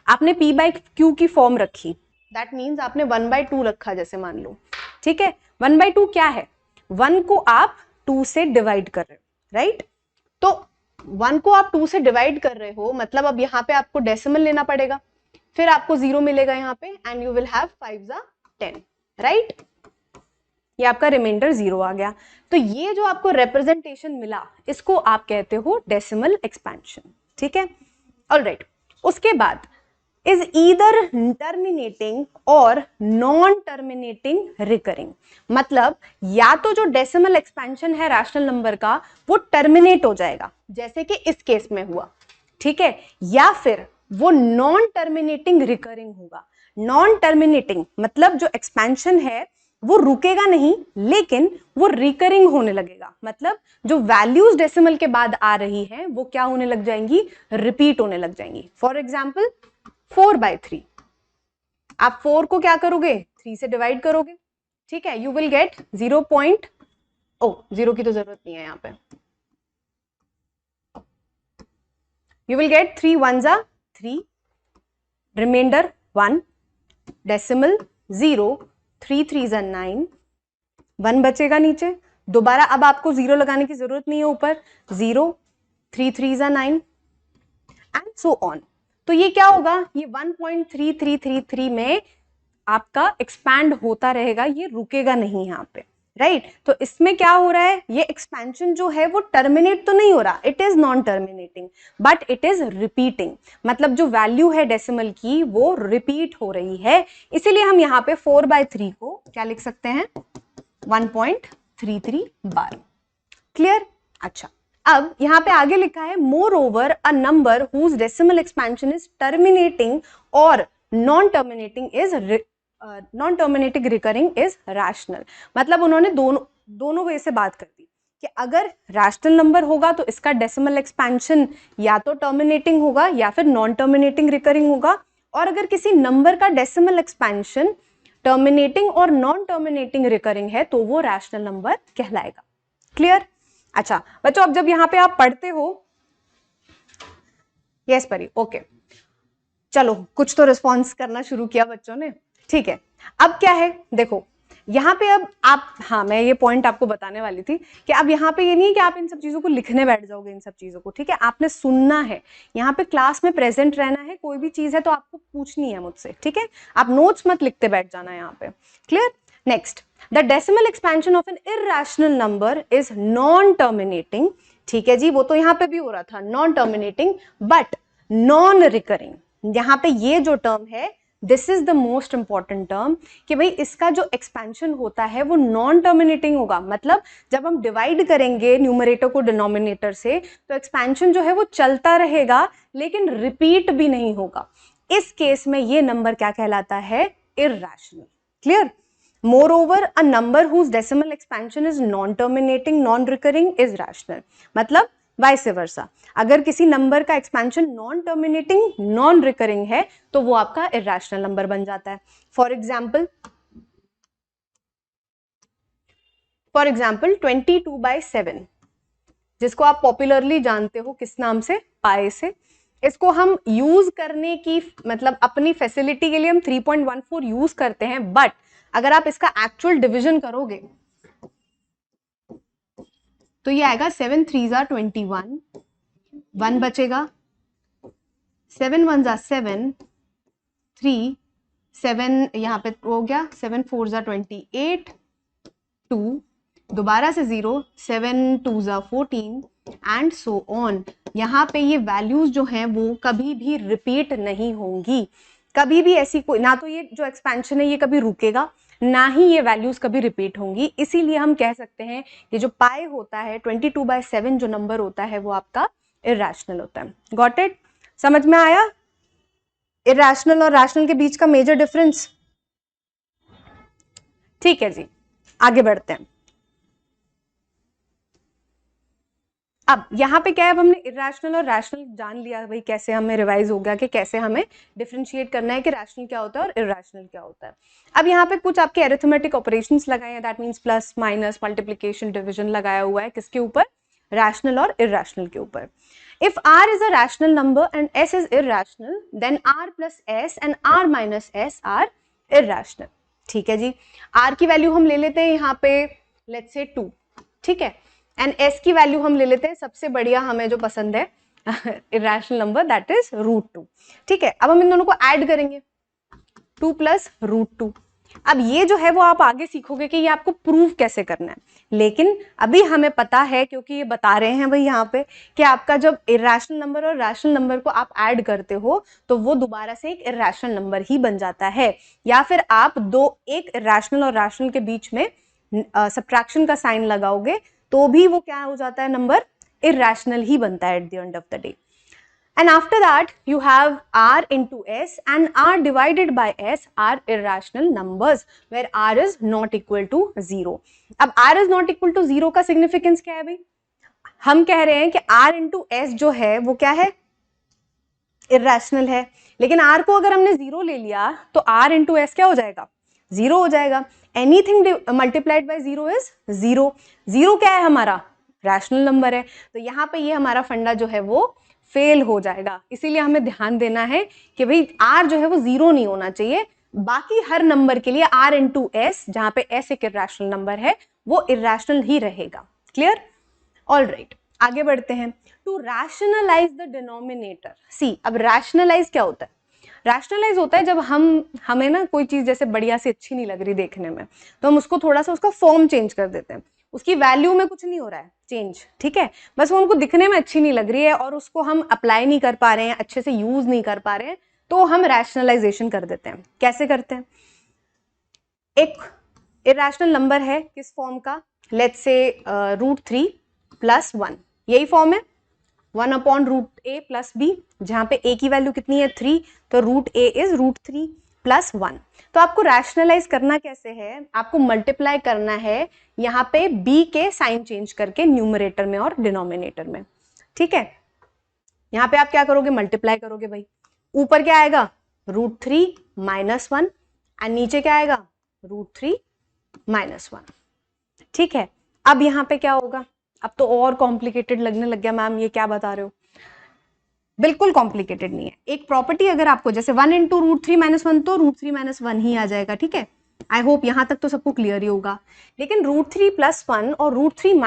आपने p बाय q की फॉर्म रखी, दैट मीन्स आपने 1/2 रखा, जैसे मान लो, ठीक है। 1/2 क्या है? 1 को आप 2 से डिवाइड कर रहे हो, राइट। तो 1 को आप 2 से डिवाइड कर रहे हो, मतलब अब यहाँ पे आपको डेसिमल लेना पड़ेगा, फिर आपको 0 मिलेगा यहाँ पे, and you will have 5 10, right. ये आपका रिमाइंडर 0 आ गया। तो ये जो आपको रिप्रेजेंटेशन मिला, इसको आप कहते हो डेसिमल एक्सपेंशन, ठीक है। ऑलराइट, उसके बाद इज ईदर टर्मिनेटिंग और नॉन टर्मिनेटिंग रिकरिंग, मतलब या तो जो डेसिमल एक्सपेंशन है रैशनल नंबर का वो टर्मिनेट हो जाएगा, जैसे कि इस केस में हुआ, ठीक है, या फिर वो नॉन टर्मिनेटिंग रिकरिंग होगा। नॉन टर्मिनेटिंग मतलब जो एक्सपेंशन है वो रुकेगा नहीं, लेकिन वो रिकरिंग होने लगेगा, मतलब जो वैल्यूज डेसिमल के बाद आ रही है वो क्या होने लग जाएंगी? रिपीट होने लग जाएंगी। फॉर एग्जाम्पल 4/3, आप 4 को क्या करोगे? 3 से डिवाइड करोगे, ठीक है, यू विल गेट 0. जीरो की तो जरूरत नहीं है यहाँ पे, you will get 3 1s 3, reminder 1, decimal 0, 3 3s 9, 1 बचेगा नीचे। दोबारा अब आपको 0 लगाने की जरूरत नहीं है ऊपर, 0, 3 3s 9 एंड सो ऑन। तो ये क्या होगा? ये 1.3333 में आपका एक्सपैंड होता रहेगा, ये रुकेगा नहीं यहाँ पे, राइट। तो इसमें क्या हो रहा है? ये एक्सपेंशन जो है वो टर्मिनेट तो नहीं हो रहा, it is non terminating but it is repeating, मतलब जो वैल्यू है डेसिमल की वो रिपीट हो रही है। इसीलिए हम यहाँ पे 4/3 को क्या लिख सकते हैं? 1.33 बार। क्लियर? अच्छा, अब यहां पे आगे लिखा है moreover a number whose decimal expansion is terminating और non terminating recurring is rational, मतलब उन्होंने दोनों वे से बात कर दी कि अगर रैशनल नंबर होगा तो इसका डेसिमल एक्सपेंशन या तो टर्मिनेटिंग होगा या फिर नॉन टर्मिनेटिंग रिकरिंग होगा, और अगर किसी नंबर का डेसिमल एक्सपेंशन टर्मिनेटिंग और नॉन टर्मिनेटिंग रिकरिंग है तो वो रैशनल नंबर कहलाएगा। क्लियर? अच्छा बच्चों, अब जब यहां पे आप पढ़ते हो, यस परी, ओके, चलो कुछ तो रिस्पॉन्स करना शुरू किया बच्चों ने, ठीक है। अब क्या है, देखो यहाँ पे अब आप, हाँ मैं ये पॉइंट आपको बताने वाली थी कि अब यहाँ पे ये नहीं है कि आप इन सब चीजों को लिखने बैठ जाओगे, इन सब चीजों को, ठीक है, आपने सुनना है, यहाँ पे क्लास में प्रेजेंट रहना है, कोई भी चीज है तो आपको पूछनी है मुझसे, ठीक है, आप नोट्स मत लिखते बैठ जाना यहाँ पे। Clear? Next, the decimal expansion of an irrational number is non terminating, ठीक है जी, वो तो यहाँ पे भी हो रहा था non terminating but non recurring. यहाँ पे ये जो टर्म है, this is the most important term, कि भाई इसका जो एक्सपेंशन होता है वो नॉन टर्मिनेटिंग होगा, मतलब जब हम डिवाइड करेंगे न्यूमरेटर को डिनोमिनेटर से तो एक्सपेंशन जो है वो चलता रहेगा लेकिन रिपीट भी नहीं होगा। इस केस में ये नंबर क्या कहलाता है? Irrational. Clear? Moreover, a number whose decimal expansion is non-terminating, non-recurring is rational. मतलब वाइस वर्सा, अगर किसी नंबर का expansion non terminating non recurring है तो वो आपका इरैशनल नंबर बन जाता है। फॉर एग्जाम्पल 22/7, जिसको आप पॉपुलरली जानते हो किस नाम से? पाई से। इसको हम यूज करने की, मतलब अपनी फैसिलिटी के लिए हम 3.14 यूज करते हैं, बट अगर आप इसका एक्चुअल डिवीजन करोगे तो ये आएगा 7 3s 21, 1 बचेगा, 7 1 जा 7, 3 7 यहाँ पे हो गया, 7 4 जा 28, 2 दोबारा से 0, 7 2 जा 14 एंड सो ऑन। यहाँ पे ये वैल्यूज जो हैं वो कभी भी रिपीट नहीं होंगी, कभी भी ऐसी कोई ना, तो ये जो एक्सपेंशन है ये कभी रुकेगा, ना ही ये वैल्यूज कभी रिपीट होंगी। इसीलिए हम कह सकते हैं कि जो पाई होता है 22/7 जो नंबर होता है वो आपका इरैशनल होता है। Got it? समझ में आया इरैशनल और रैशनल के बीच का मेजर डिफरेंस? ठीक है जी, आगे बढ़ते हैं। अब यहाँ पे क्या है, अब हमने इरैशनल और रैशनल जान लिया, भाई कैसे हमें रिवाइज हो गया कि कैसे हमें डिफरेंशिएट करना है कि रैशनल क्या होता है और इरैशनल क्या होता है। अब यहाँ पे कुछ आपके अरिथमेटिक ऑपरेशंस लगाए हैं, that means plus minus multiplication division लगाया हुआ है, किसके ऊपर? रैशनल और इरैशनल के ऊपर। If r is a rational number and s is irrational, then r plus s and r minus s are irrational. ठीक है जी, r की वैल्यू हम ले लेते हैं यहाँ पे लेट्स से 2, ठीक है, एंड s की वैल्यू हम ले लेते हैं सबसे बढ़िया हमें जो पसंद है irrational नंबर, दैट इज √2। ठीक है, अब हम इन दोनों को ऐड करेंगे, 2 प्लस √2। अब ये जो है वो आप आगे सीखोगे कि ये आपको प्रूव कैसे करना है, लेकिन अभी हमें पता है क्योंकि ये बता रहे हैं भाई यहाँ पे कि आपका जब इरैशनल नंबर और रैशनल नंबर को आप ऐड करते हो तो वो दोबारा से एक इरैशनल नंबर ही बन जाता है, या फिर आप एक इरैशनल और रैशनल के बीच में सब्ट्रैक्शन का साइन लगाओगे तो भी वो क्या हो जाता है, नंबर इरैशनल ही बनता है at the end of the day. And after that you have r into s, and r divided by s are irrational numbers where r is not equal to 0. अब r is not equal to 0 का significance क्या है भाई? हम कह रहे हैं कि r into s जो है वो क्या है, irrational है, लेकिन r को अगर हमने 0 ले लिया तो r into s क्या हो जाएगा, 0 हो जाएगा। Anything multiplied by 0 is 0। 0 क्या है हमारा, रैशनल नंबर है, तो यहाँ पे ये हमारा फंडा जो है वो फेल हो जाएगा। इसीलिए हमें ध्यान देना है कि भाई r जो है वो 0 नहीं होना चाहिए, बाकी हर नंबर के लिए r इंटू एस, जहां पे s एक इरैशनल नंबर है, वो इरैशनल ही रहेगा। क्लियर? ऑल राइट, आगे बढ़ते हैं। टू रैशनलाइज द डिनोमिनेटर, सी अब रैशनलाइज क्या होता है? रैशनलाइज होता है जब हमें ना कोई चीज जैसे बढ़िया से अच्छी नहीं लग रही देखने में, तो हम उसको थोड़ा सा उसका फॉर्म चेंज कर देते हैं, उसकी वैल्यू में कुछ नहीं हो रहा है चेंज, ठीक है, बस वो उनको दिखने में अच्छी नहीं लग रही है और उसको हम अप्लाई नहीं कर पा रहे हैं, अच्छे से यूज नहीं कर पा रहे हैं, तो हम रैशनलाइजेशन कर देते हैं। कैसे करते हैं? एक इरैशनल नंबर है किस फॉर्म का, लेट्स से √3 + 1, यही फॉर्म है 1/√a + b, जहां पे a की वैल्यू कितनी है 3, तो √a इज √3 + 1। तो आपको रैशनलाइज करना कैसे है, आपको मल्टीप्लाई करना है यहाँ पे b के साइन चेंज करके न्यूमरेटर में और डिनोमिनेटर में। ठीक है, यहाँ पे आप क्या करोगे, मल्टीप्लाई करोगे भाई, ऊपर क्या आएगा √3 - 1 एंड नीचे क्या आएगा √3 - 1। ठीक है, अब यहाँ पे क्या होगा, अब तो और कॉम्प्लिकेटेड लगने लग गया, मैम ये क्या बता रहे हो? बिल्कुल कॉम्प्लिकेटेड नहीं है। एक प्रॉपर्टी अगर आपको जैसे 1 × √3 - 1 तो √3 - 1 ही आ जाएगा। ठीक है, आई होप यहां तक तो सबको क्लियर ही होगा। लेकिन √3 + 1 और √3 -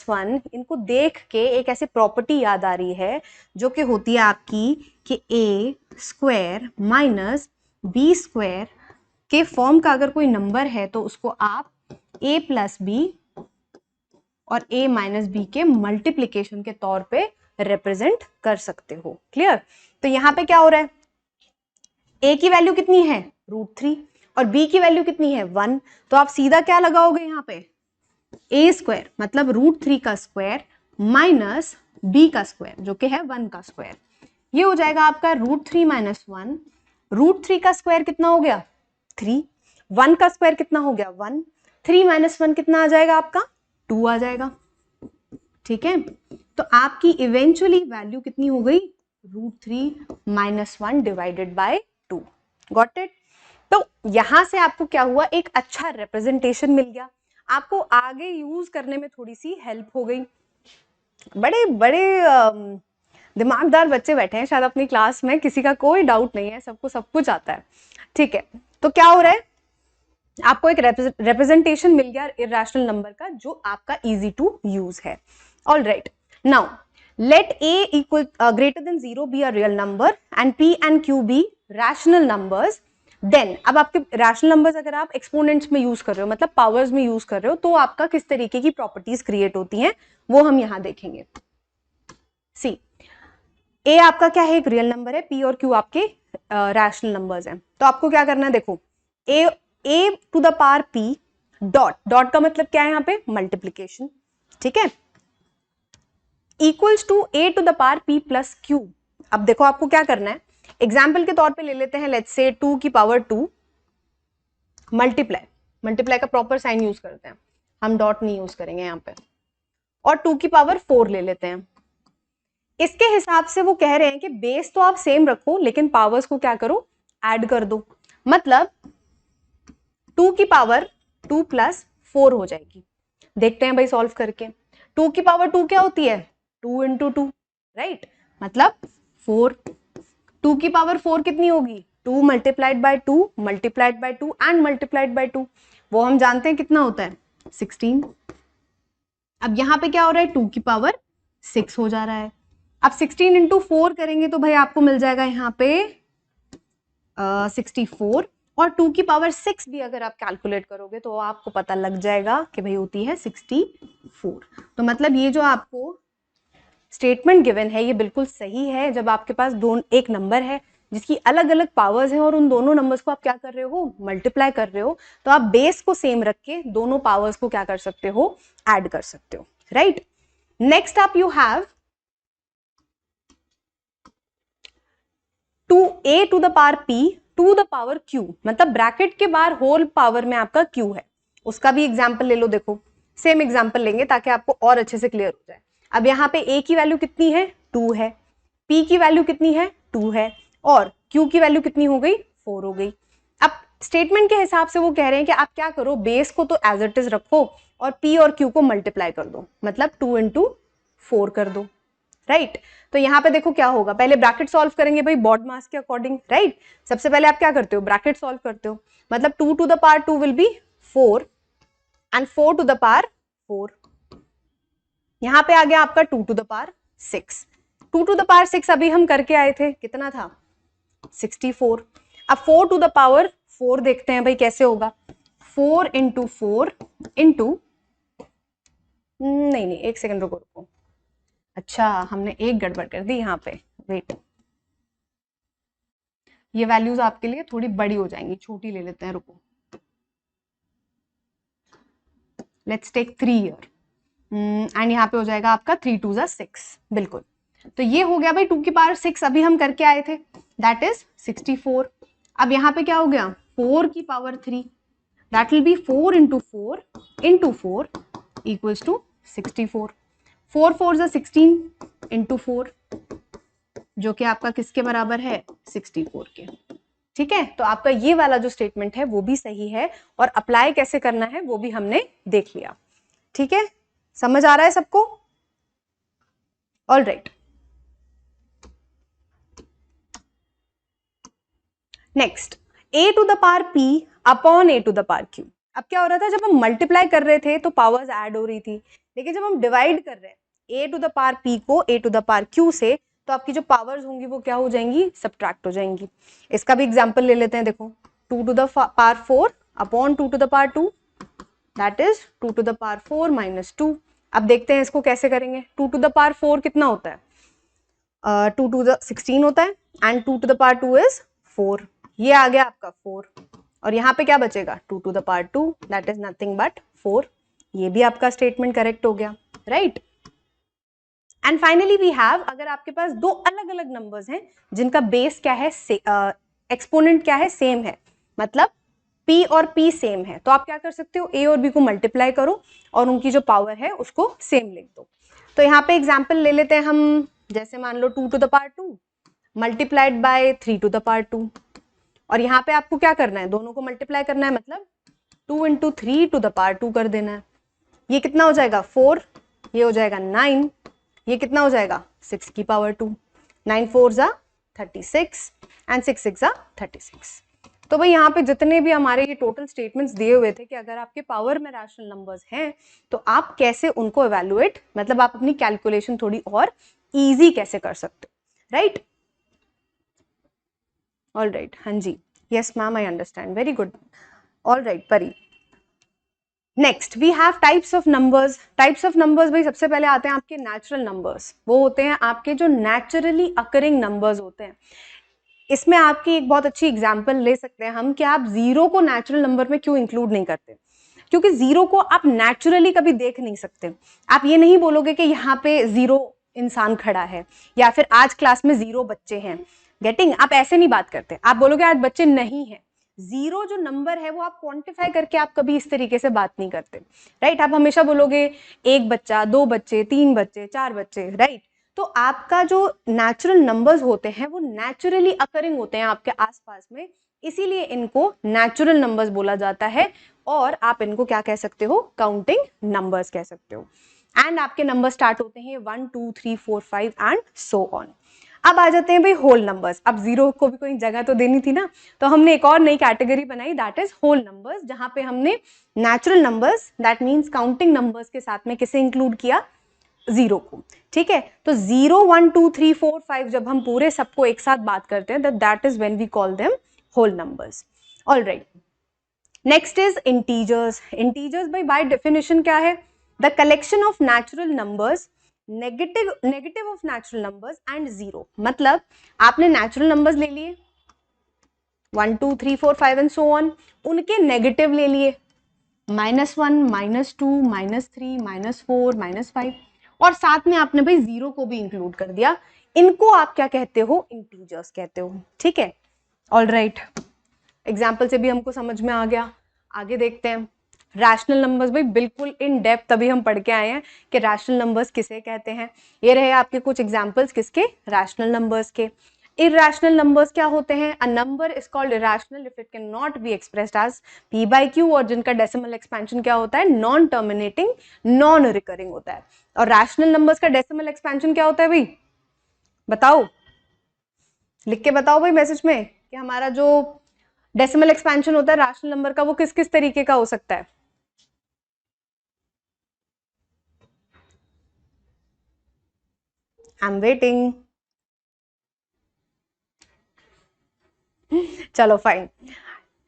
1 इनको देख के एक ऐसी प्रॉपर्टी याद आ रही है जो कि होती है आपकी कि a² - b² के फॉर्म का अगर कोई नंबर है तो उसको आप a + b और a - b के मल्टीप्लीकेशन के तौर पे रिप्रेजेंट कर सकते हो। क्लियर? तो यहाँ पे क्या हो रहा है, a की वैल्यू कितनी है √3 और b की वैल्यू कितनी है 1, तो आप सीधा क्या लगाओगे यहाँ पे a² मतलब √3 का स्क्वायर माइनस b का स्क्वायर जो कि है 1 का स्क्वायर, ये हो जाएगा आपका √3 - 1। √3 का स्क्वायर कितना हो गया 3, 1 का स्क्वायर कितना हो गया 1, 3 - 1 कितना आ जाएगा आपका 2 आ जाएगा। ठीक है, तो आपकी इवेंचुअली वैल्यू कितनी हो गई √3 - 1 डिवाइडेड बाय 2। Got it? तो यहां से आपको क्या हुआ, एक अच्छा रिप्रेजेंटेशन मिल गया, आपको आगे यूज करने में थोड़ी सी हेल्प हो गई। बड़े बड़े दिमागदार बच्चे बैठे हैं शायद अपनी क्लास में, किसी का कोई डाउट नहीं है, सबको सब कुछ आता है। ठीक है, तो क्या हो रहा है, आपको एक रिप्रेजेंटेशन मिल गया इरैशनल नंबर का जो आपका इजी टू यूज है। All right, now let a equal greater than 0 be a real number and p and q be rational numbers, then अब आपके रैशनल नंबर्स अगर आप एक्सपोनेंट्स में यूज कर रहे हो, मतलब पावर्स में यूज कर रहे हो, तो आपका किस तरीके की प्रॉपर्टीज क्रिएट होती हैं वो हम यहां देखेंगे। सी, ए आपका क्या है, एक रियल नंबर है, पी और क्यू आपके रैशनल नंबर्स हैं। तो आपको क्या करना है, देखो a to the power p dot, dot का मतलब क्या है यहाँ पे, मल्टीप्लीकेशन, ठीक है, equals to a to the power p plus q. अब देखो आपको क्या करना है, एग्जाम्पल के तौर पे ले लेते हैं, लेट्स से 2 की पावर 2 मल्टीप्लाई, मल्टीप्लाई का प्रॉपर साइन यूज करते हैं, हम डॉट नहीं यूज करेंगे यहाँ पे, और 2 की पावर 4 ले लेते हैं। इसके हिसाब से वो कह रहे हैं कि बेस तो आप सेम रखो लेकिन पावर्स को क्या करो, ऐड कर दो, मतलब 2 की पावर 2 प्लस 4 हो जाएगी। देखते हैं भाई सॉल्व करके, 2 की पावर 2 क्या होती है, 2 इंटू 2, राइट, मतलब 4। 2 की पावर 4 कितनी होगी, 2 multiplied bye 2 multiplied bye 2 and multiplied by 2, वो हम जानते हैं कितना होता है, 16। अब यहां पे क्या हो रहा है, 2 की पावर 6 हो जा रहा है। अब 16 इंटू 4 करेंगे तो भाई आपको मिल जाएगा यहाँ पे 64, और 2 की पावर 6 भी अगर आप कैलकुलेट करोगे तो आपको पता लग जाएगा कि भाई होती है 64। तो मतलब ये जो आपको स्टेटमेंट गिवन है ये बिल्कुल सही है, जब आपके पास एक नंबर है जिसकी अलग अलग पावर्स हैं और उन दोनों नंबर्स को आप क्या कर रहे हो, मल्टीप्लाई कर रहे हो, तो आप बेस को सेम रख के दोनों पावर्स को क्या कर सकते हो, ऐड कर सकते हो, राइट। नेक्स्ट आप you have to a to the power p to the power q, मतलब ब्रैकेट के बाहर होल पावर में आपका क्यू है, उसका भी एग्जाम्पल ले लो। देखो सेम एग्जाम्पल लेंगे ताकि आपको और अच्छे से क्लियर हो जाए। अब यहाँ पे ए की वैल्यू कितनी है, 2 है, पी की वैल्यू कितनी है, 2 है, और क्यू की वैल्यू कितनी हो गई, 4 हो गई। अब स्टेटमेंट के हिसाब से वो कह रहे हैं कि आप क्या करो, बेस को तो एज इट इज रखो और पी और क्यू को मल्टीप्लाई कर दो, मतलब 2 इंटू 4 कर दो, राइट। तो यहाँ पे देखो क्या होगा, पहले ब्रैकेट सॉल्व करेंगे भाई बॉड मास के अकॉर्डिंग, राइट। सबसे पहले आप क्या करते हो, ब्रैकेट सॉल्व करते हो, मतलब 2 to the power 2 will be 4 and 4 to the power 4, यहाँ पे आ गया आपका 2 to the power 6। 2 to the power 6 अभी हम करके आए थे, कितना था, 64। अब 4 टू द पावर 4 देखते हैं भाई कैसे होगा, 4 इंटू 4 इंटू, नहीं एक सेकंड रुको, अच्छा हमने एक गड़बड़ कर दी यहाँ पे, वेट, ये वैल्यूज आपके लिए थोड़ी बड़ी हो जाएंगी, छोटी ले लेते हैं, रुको, लेट्स टेक 3 ईयर एंड यहाँ पे हो जाएगा आपका 3 2 जा 6, बिल्कुल। तो ये हो गया भाई 2 की पावर 6 अभी हम करके आए थे, दैट इज 64। अब यहाँ पे क्या हो गया, 4 की power 3, that will be 4 into 4 equals to 64। 4 4 जा 16 इंटू 4, जो कि आपका किसके बराबर है, 64 के, ठीक है। तो आपका ये वाला जो स्टेटमेंट है वो भी सही है, और अप्लाई कैसे करना है वो भी हमने देख लिया, ठीक है, समझ आ रहा है सबको, all right. Next, a to the power p upon a to the power q। अब क्या हो रहा था, जब हम मल्टीप्लाई कर रहे थे तो पावर्स ऐड हो रही थी, लेकिन जब हम डिवाइड कर रहे हैं a to the power p को a to the power q से, तो आपकी जो पावर्स होंगी वो क्या हो जाएंगी, सब्ट्रैक्ट हो जाएंगी। इसका भी एग्जांपल ले लेते हैं, देखो 2 to the power 4 upon 2 to the power 2, that is 2 to the power 4 minus 2। अब देखते हैं इसको कैसे करेंगे, 2 टू द पावर 4 कितना होता है, 2 टू द 16 होता है, and 2 to the power 2 is 4, ये आ गया आपका 4, और यहाँ पे क्या बचेगा, 2 to the power 2, that is nothing but 4, ये भी आपका स्टेटमेंट करेक्ट हो गया, right. And finally we have, अगर आपके पास दो अलग अलग नंबर्स हैं जिनका बेस क्या है, एक्सपोनेंट क्या है, सेम है, मतलब p और p सेम है, तो आप क्या कर सकते हो, a और b को मल्टीप्लाई करो और उनकी जो पावर है उसको सेम लिख दो। तो यहाँ पे एग्जाम्पल ले लेते हैं हम, जैसे मान लो 2 to the power 2 multiplied by 3 to the power 2, और यहाँ पे आपको क्या करना है, दोनों को मल्टीप्लाई करना है, मतलब 2 इंटू 3 टू द पावर 2 कर देना है। ये कितना हो जाएगा, 4, ये हो जाएगा 9, ये कितना हो जाएगा, 6 की पावर 2, 9 4 जा 36 एंड 6 6 जा 36। तो भाई यहाँ पे जितने भी हमारे ये टोटल स्टेटमेंट्स दिए हुए थे कि अगर आपके पावर में रैशनल नंबर्स हैं तो आप कैसे उनको इवैल्यूएट, मतलब आप अपनी कैलकुलेशन थोड़ी और इजी कैसे कर सकते हो, राइट? ऑल राइट, हाँ जी, yes ma'am, I understand, very good. All right Pari, next we have types of numbers. Types of numbers भाई सबसे पहले आते हैं आपके नेचुरल नंबर्स। वो होते हैं आपके जो नेचुरली अकरिंग नंबर्स होते हैं। इसमें आपकी एक बहुत अच्छी एग्जांपल ले सकते हैं हम कि आप जीरो को नेचुरल नंबर में क्यों इंक्लूड नहीं करते, क्योंकि जीरो को आप नेचुरली कभी देख नहीं सकते। आप ये नहीं बोलोगे कि यहाँ पे जीरो इंसान खड़ा है या फिर आज क्लास में जीरो बच्चे हैं, गेटिंग? आप ऐसे नहीं बात करते, आप बोलोगे आज बच्चे नहीं है। जीरो जो नंबर है वो आप क्वांटिफाई करके आप कभी इस तरीके से बात नहीं करते, राइट? आप हमेशा बोलोगे एक बच्चा, दो बच्चे, तीन बच्चे, चार बच्चे, राइट? तो आपका जो नेचुरल नंबर्स होते हैं वो नेचुरली अकरिंग होते हैं आपके आसपास में, इसीलिए इनको नेचुरल नंबर्स बोला जाता है। और आप इनको क्या कह सकते हो? काउंटिंग नंबर्स कह सकते हो। एंड आपके नंबर स्टार्ट होते हैं 1 2 3 4 5 एंड सो ऑन। अब आ जाते हैं भाई होल नंबर्स। अब जीरो को भी कोई जगह तो देनी थी ना, तो हमने एक और नई कैटेगरी बनाई, दैट इज होल नंबर्स, जहां पे हमने natural numbers, that means counting numbers के साथ में किसे इंक्लूड किया? जीरो को। ठीक है, तो 0 1 2 3 4 5 जब हम पूरे सबको एक साथ बात करते हैं, that is when we call them whole numbers. All right, next is integers. Integers by definition क्या है? The collection of natural numbers, negative of natural numbers and zero. मतलब आपने नेचुरल नंबर्स ले लिए 1 2 3 4 5 एंड सो ऑन, उनके negative ले लिए -1 -2 -3 -4 -5, और साथ में आपने भाई जीरो को भी इंक्लूड कर दिया। इनको आप क्या कहते हो? इंटीजर्स कहते हो। ठीक है, ऑल राइट, एग्जाम्पल से भी हमको समझ में आ गया। आगे देखते हैं रैशनल नंबर्स। भाई बिल्कुल इन डेप्थ अभी हम पढ़ के आए हैं कि रैशनल नंबर्स किसे कहते हैं। ये रहे आपके कुछ एग्जाम्पल्स किसके? रैशनल नंबर्स के। इरेशनल नंबर्स क्या होते हैं? A number is called irrational if it can not be expressed as p by q, और जिनका डेसिमल एक्सपेंशन क्या होता है? नॉन टर्मिनेटिंग, नॉन रिकरिंग होता है। और रैशनल नंबर्स का डेसिमल एक्सपेंशन क्या होता है भाई? बताओ, लिख के बताओ भाई मैसेज में कि हमारा जो डेसिमल एक्सपेंशन होता है रैशनल नंबर का वो किस किस तरीके का हो सकता है? आई एम वेटिंग। चलो फाइन,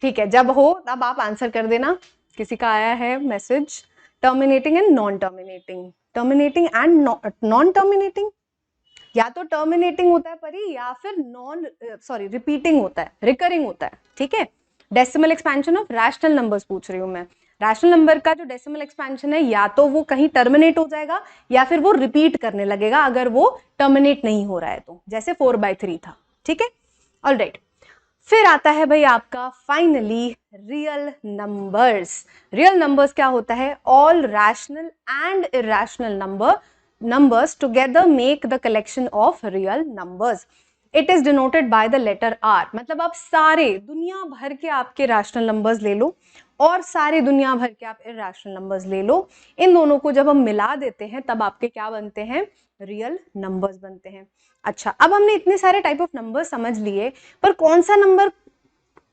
ठीक है, जब हो तब आप आंसर कर देना। किसी का आया है message? Terminating and non terminating, terminating and non terminating, या तो टर्मिनेटिंग होता है परी, या फिर नॉन सॉरी रिपीटिंग होता है, रिकरिंग होता है। ठीक है, decimal expansion of rational numbers पूछ रही हूं मैं। रैशनल नंबर का जो डेसिमल एक्सपेंशन है, या तो वो कहीं टर्मिनेट हो जाएगा या फिर वो रिपीट करने लगेगा अगर वो टर्मिनेट नहीं हो रहा है तो, जैसे 4/3 था। ठीक है, ऑल राइट। फिर आता है भाई आपका finally real numbers. Real numbers क्या होता है? All rational and irrational numbers together make the collection of real numbers. It is denoted by the letter R. मतलब आप सारे दुनिया भर के आपके रैशनल नंबर्स ले लो और सारे दुनिया भर के आप इरेशनल नंबर्स ले लो, इन दोनों को जब हम मिला देते हैं तब आपके क्या बनते हैं? रियल नंबर्स बनते हैं। अच्छा, अब हमने इतने सारे टाइप ऑफ नंबर्स समझ लिए, पर कौन सा नंबर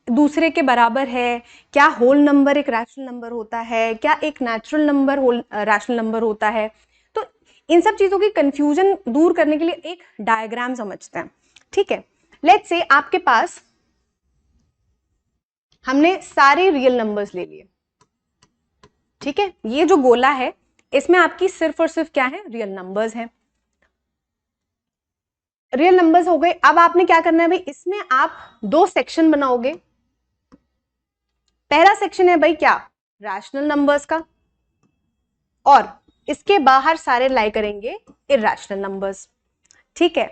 दूसरे के बराबर है? क्या होल नंबर एक रैशनल नंबर होता है? क्या एक natural number whole rational number होता है? तो इन सब चीजों की कंफ्यूजन दूर करने के लिए एक डायग्राम समझते हैं। ठीक है, लेट्स से आपके पास हमने सारे रियल नंबर्स ले लिए। ठीक है, ये जो गोला है इसमें आपकी सिर्फ और सिर्फ क्या है? रियल नंबर्स हैं। रियल नंबर्स हो गए। अब आपने क्या करना है भाई? इसमें आप दो सेक्शन बनाओगे। पहला सेक्शन है भाई क्या? रैशनल नंबर्स का, और इसके बाहर सारे लाई करेंगे इरेशनल नंबर्स। ठीक है,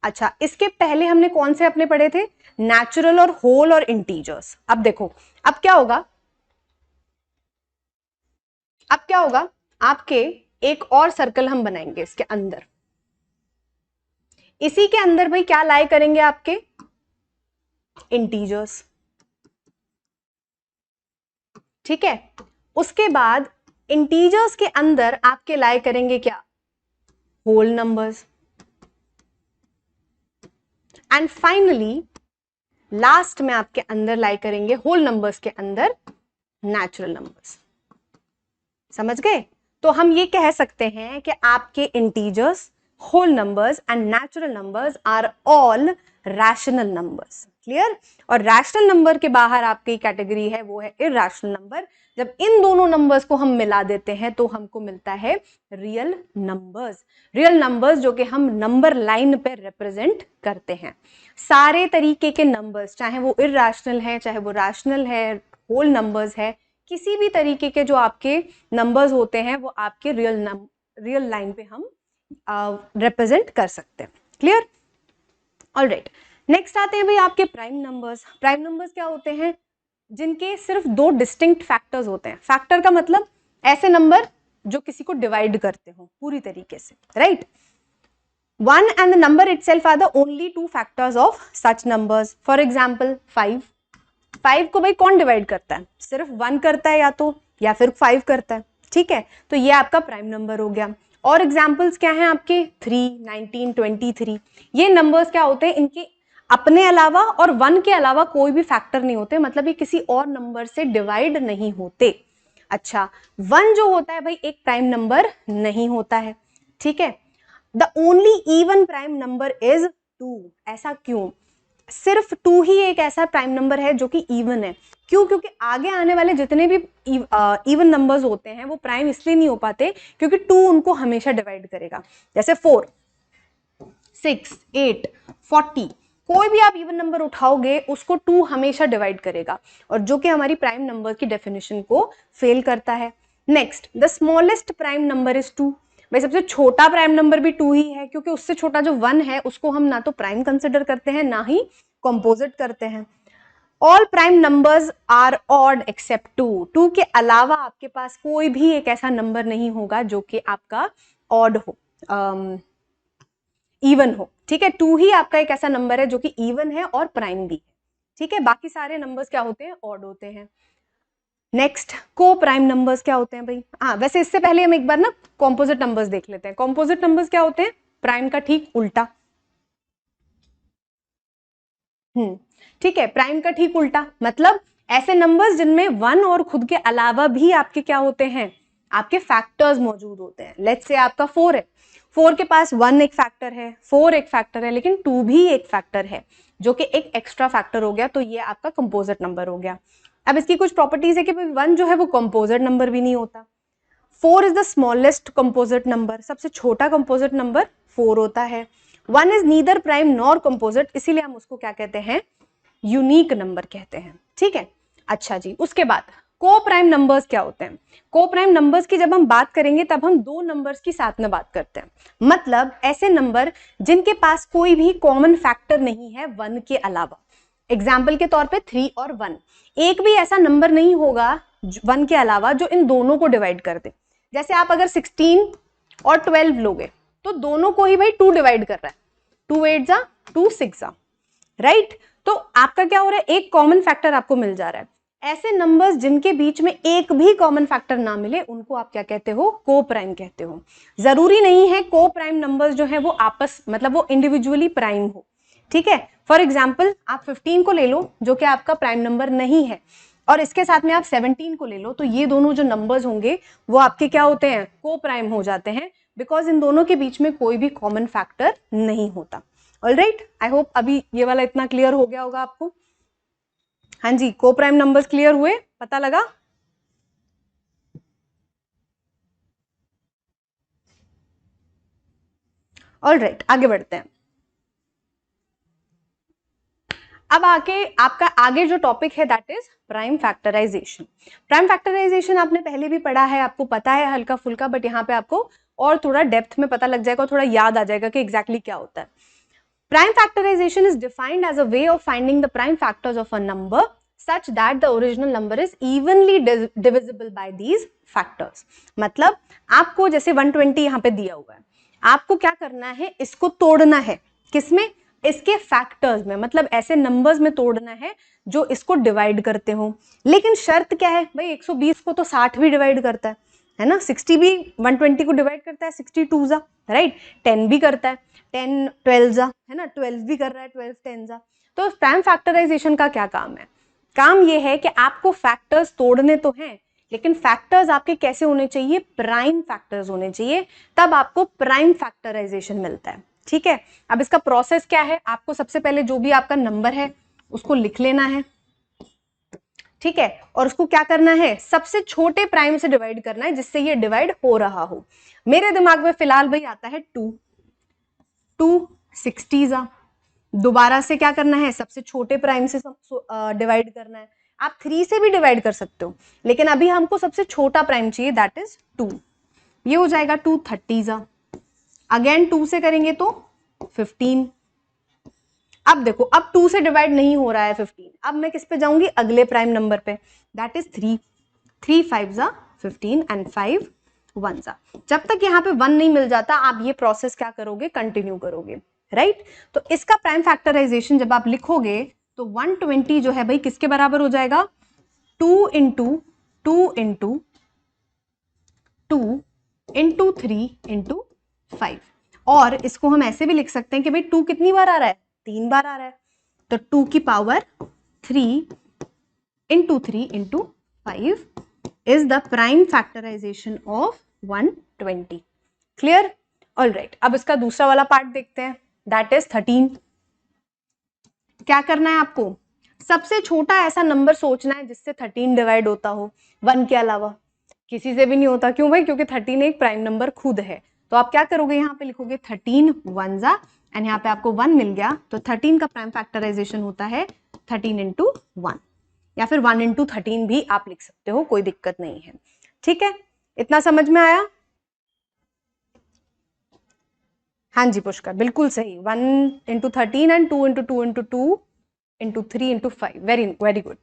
अच्छा, इसके पहले हमने कौन से अपने पढ़े थे? नेचुरल और होल और इंटीजर्स। अब देखो, अब क्या होगा? अब क्या होगा? आपके एक और सर्कल हम बनाएंगे इसके अंदर। इसी के अंदर भाई क्या लाई करेंगे? आपके इंटीजर्स। ठीक है, उसके बाद इंटीजर्स के अंदर आपके लाई करेंगे क्या? Whole numbers. And finally last में आपके अंदर लाई करेंगे होल नंबर्स के अंदर नेचुरल नंबर्स। समझ गए? तो हम ये कह सकते हैं कि आपके integers, whole numbers and natural numbers are all rational numbers. Clear? और रैशनल नंबर के बाहर आपकी कैटेगरी है वो है इरैशनल नंबर. जब इन दोनों नंबर्स को हम मिला देते हैं तो हमको मिलता है रियल नंबर्स. रियल नंबर्स जो कि हम नंबर लाइन पे रिप्रेजेंट करते हैं. सारे तरीके के नंबर्स, चाहे वो इरैशनल है, चाहे वो रैशनल है, होल नंबर्स है, किसी भी तरीके के जो आपके नंबर्स होते हैं वो आपके रियल लाइन पे हम रिप्रेजेंट कर सकते हैं. क्लियर? ऑलराइट, नेक्स्ट आते हैं भाई आपके प्राइम नंबर्स. प्राइम नंबर्स क्या होते हैं? जिनके सिर्फ दो डिस्टिंक्ट फैक्टर्स होते हैं. फैक्टर का मतलब ऐसे नंबर जो किसी को डिवाइड करते हो पूरी तरीके से, right? One and the number itself are the only two factors of such numbers. For example 5. 5 को भाई कौन डिवाइड करता है? सिर्फ 1 करता है या फिर 5 करता है. ठीक है, तो ये आपका प्राइम नंबर हो गया. और एग्जाम्पल्स क्या हैं आपके? 3, 19, 23. ये नंबर्स क्या होते हैं? इनके अपने अलावा और 1 के अलावा कोई भी फैक्टर नहीं होते, मतलब ये किसी और नंबर से डिवाइड नहीं होते. अच्छा, 1 जो होता है भाई एक प्राइम नंबर नहीं होता है. ठीक है, the only even prime number is 2. ऐसा क्यों? सिर्फ 2 ही एक ऐसा प्राइम नंबर है जो कि इवन है. क्यों? क्योंकि आगे आने वाले जितने भी इवन नंबर्स होते हैं वो प्राइम इसलिए नहीं हो पाते क्योंकि 2 उनको हमेशा डिवाइड करेगा. जैसे 4, 6, 8, 40, कोई भी आप इवन नंबर उठाओगे उसको 2 हमेशा डिवाइड करेगा, और जो कि हमारी प्राइम नंबर की डेफिनेशन को फेल करता है. Next, the smallest prime number is 2. भाई सबसे छोटा प्राइम नंबर भी 2 ही है, क्योंकि उससे छोटा जो 1 है उसको हम ना तो प्राइम कंसिडर करते हैं ना ही कंपोजिट करते हैं. All prime numbers are odd except 2. 2 के अलावा आपके पास कोई भी एक ऐसा नंबर नहीं होगा जो कि आपका ऑड हो, इवन हो. ठीक है, 2 ही आपका एक ऐसा नंबर है जो कि इवन है और प्राइम भी है. ठीक है, बाकी सारे नंबर्स क्या होते हैं? ऑड होते हैं. नेक्स्ट, को प्राइम नंबर्स क्या होते हैं भाई? वैसे इससे पहले हम एक बार ना कॉम्पोजिट नंबर्स देख लेते हैं. कॉम्पोजिट नंबर्स क्या होते हैं? प्राइम का ठीक उल्टा. ठीक है, प्राइम का ठीक उल्टा मतलब ऐसे नंबर्स जिनमें 1 और खुद के अलावा भी आपके क्या होते हैं? आपके फैक्टर्स मौजूद होते हैं. लेट्स से आपका 4 है, 4 के पास 1 एक फैक्टर है, 4 एक फैक्टर है, लेकिन 2 भी एक फैक्टर है जो कि एक एक्स्ट्रा फैक्टर हो गया, तो ये आपका कंपोजिट नंबर हो गया. अब इसकी कुछ प्रॉपर्टीज है कि 1 जो है वो कंपोजिट नंबर भी नहीं होता. 4 is the smallest composite number, सबसे छोटा कंपोजिट नंबर 4 होता है. 1 is neither prime nor composite, इसीलिए हम उसको क्या कहते हैं? यूनिक नंबर कहते हैं. ठीक है, अच्छा जी. उसके बाद को प्राइम नंबर्स क्या होते हैं? को प्राइम नंबर्स की जब हम बात करेंगे तब हम दो नंबर्स की साथ में बात करते हैं. मतलब ऐसे नंबर जिनके पास कोई भी कॉमन फैक्टर नहीं है 1 के अलावा. एग्जाम्पल के तौर पे 3 और 1, एक भी ऐसा नंबर नहीं होगा 1 के अलावा जो इन दोनों को डिवाइड कर दे. जैसे आप अगर 16 और 12 लोगे तो दोनों को ही भाई 2 डिवाइड कर रहा है. 2 8 जा 2 6 जा, राइट? तो आपका क्या हो रहा है? एक कॉमन फैक्टर आपको मिल जा रहा है. ऐसे नंबर्स जिनके बीच में एक भी कॉमन फैक्टर ना मिले उनको आप क्या कहते हो? को प्राइम कहते हो. जरूरी नहीं है को प्राइम नंबर्स जो है वो आपस मतलब वो इंडिविजुअली प्राइम हो. ठीक है, फॉर एग्जाम्पल आप 15 को ले लो जो कि आपका प्राइम नंबर नहीं है, और इसके साथ में आप 17 को ले लो, तो ये दोनों जो नंबर्स होंगे वो आपके क्या होते हैं? को प्राइम हो जाते हैं, बिकॉज इन दोनों के बीच में कोई भी कॉमन फैक्टर नहीं होता. ऑलराइट, आई होप अभी ये वाला इतना क्लियर हो गया होगा आपको. हाँ जी, को प्राइम नंबर्स क्लियर हुए? पता लगा? ऑलराइट, आगे बढ़ते हैं. अब आके आपका आगे जो टॉपिक है that is prime factorisation. Prime factorisation आपने पहले भी पढ़ा है, आपको पता है हल्का फुल्का, बट यहाँ पे आपको और थोड़ा डेप्थ में पता लग जाएगा और थोड़ा याद आ जाएगा कि एग्जैक्टली क्या होता है. Prime factorization is defined as a way of finding the prime factors of a number such that the original number is evenly divisible by these factors. मतलब आपको जैसे 120 यहाँ पे दिया हुआ है, आपको क्या करना है? इसको तोड़ना है. किसमें? इसके फैक्टर्स में, मतलब ऐसे नंबर्स में तोड़ना है जो इसको डिवाइड करते हो. लेकिन शर्त क्या है भाई? 120 को तो 60 भी डिवाइड करता है ना, 60 भी 120 को डिवाइड करता है, 62 जा, राइट? 10 भी करता है, 10 12 जा, है ना, 12 भी कर रहा है, 12 10 जा. तो प्राइम फैक्टराइजेशन का क्या काम है? काम ये है कि आपको फैक्टर्स तोड़ने तो हैं, लेकिन फैक्टर्स आपके कैसे होने चाहिए, प्राइम फैक्टर्स होने चाहिए, तब आपको प्राइम फैक्टराइजेशन मिलता है। ठीक है, अब इसका प्रोसेस क्या है, आपको सबसे पहले जो भी आपका नंबर है उसको लिख लेना है। ठीक है, और उसको क्या करना है, सबसे छोटे प्राइम से डिवाइड करना है जिससे ये डिवाइड हो रहा हो। मेरे दिमाग में फिलहाल भाई आता है 2, 2 60 दोबारा से क्या करना है, सबसे छोटे प्राइम से डिवाइड करना है। आप 3 से भी डिवाइड कर सकते हो, लेकिन अभी हमको सबसे छोटा प्राइम चाहिए, दैट इज 2। ये हो जाएगा 2 30 अगेन 2 से करेंगे तो 15। अब देखो, अब 2 से डिवाइड नहीं हो रहा है 15, अब मैं किस पे जाऊंगी, अगले प्राइम नंबर पे, दैट इज 3। 3 5 15 एंड 5 1 जब तक यहाँ पे 1 नहीं मिल जाता आप ये प्रोसेस क्या करोगे, कंटिन्यू करोगे, राइट। तो इसका प्राइम फैक्टराइजेशन जब आप लिखोगे तो 120 जो है भाई किसके बराबर हो जाएगा, 2 इंटू 2 इंटू 2 इंटू 3 इंटू 5। और इसको हम ऐसे भी लिख सकते हैं कि भाई 2 कितनी बार आ रहा है, 3 बार आ रहा है, तो 2 की power 3 into 3 into 5 is the prime factorization of 120. Clear, all right. अब इसका दूसरा वाला पार्ट देखते हैं, दैट इज 13। क्या करना है आपको, सबसे छोटा ऐसा नंबर सोचना है जिससे 13 डिवाइड होता हो 1 के अलावा, किसी से भी नहीं होता, क्यों भाई, क्योंकि 13 एक प्राइम नंबर खुद है। तो आप क्या करोगे, यहाँ पे लिखोगे 13 1 एंड यहाँ पे आपको 1 मिल गया, तो 13 का प्राइम फैक्टराइजेशन होता है 13 इंटू 1, या फिर 1 इंटू 13 भी आप लिख सकते हो, कोई दिक्कत नहीं है। ठीक है, इतना समझ में आया, हाँ जी पुष्कर, बिल्कुल सही, 1 into 13 and 2 into 2 into 2 into 3 into 5, very very good.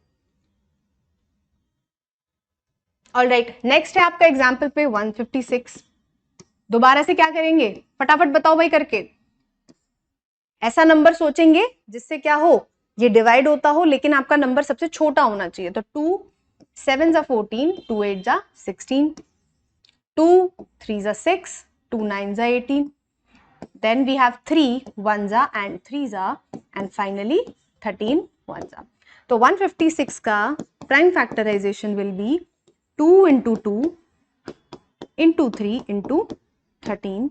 All right, next है आपका एग्जाम्पल पे 156। दोबारा से क्या करेंगे, फटाफट बताओ भाई करके, ऐसा नंबर सोचेंगे जिससे क्या हो, ये डिवाइड होता हो लेकिन आपका नंबर सबसे छोटा होना चाहिए। तो 2 7 14, 2 8 16, 2 3 6, 2 9 18, then we have 3 1 and 3 and finally 13 1 तो 156 का prime factorisation will be 2 into 2 into 3 into 13,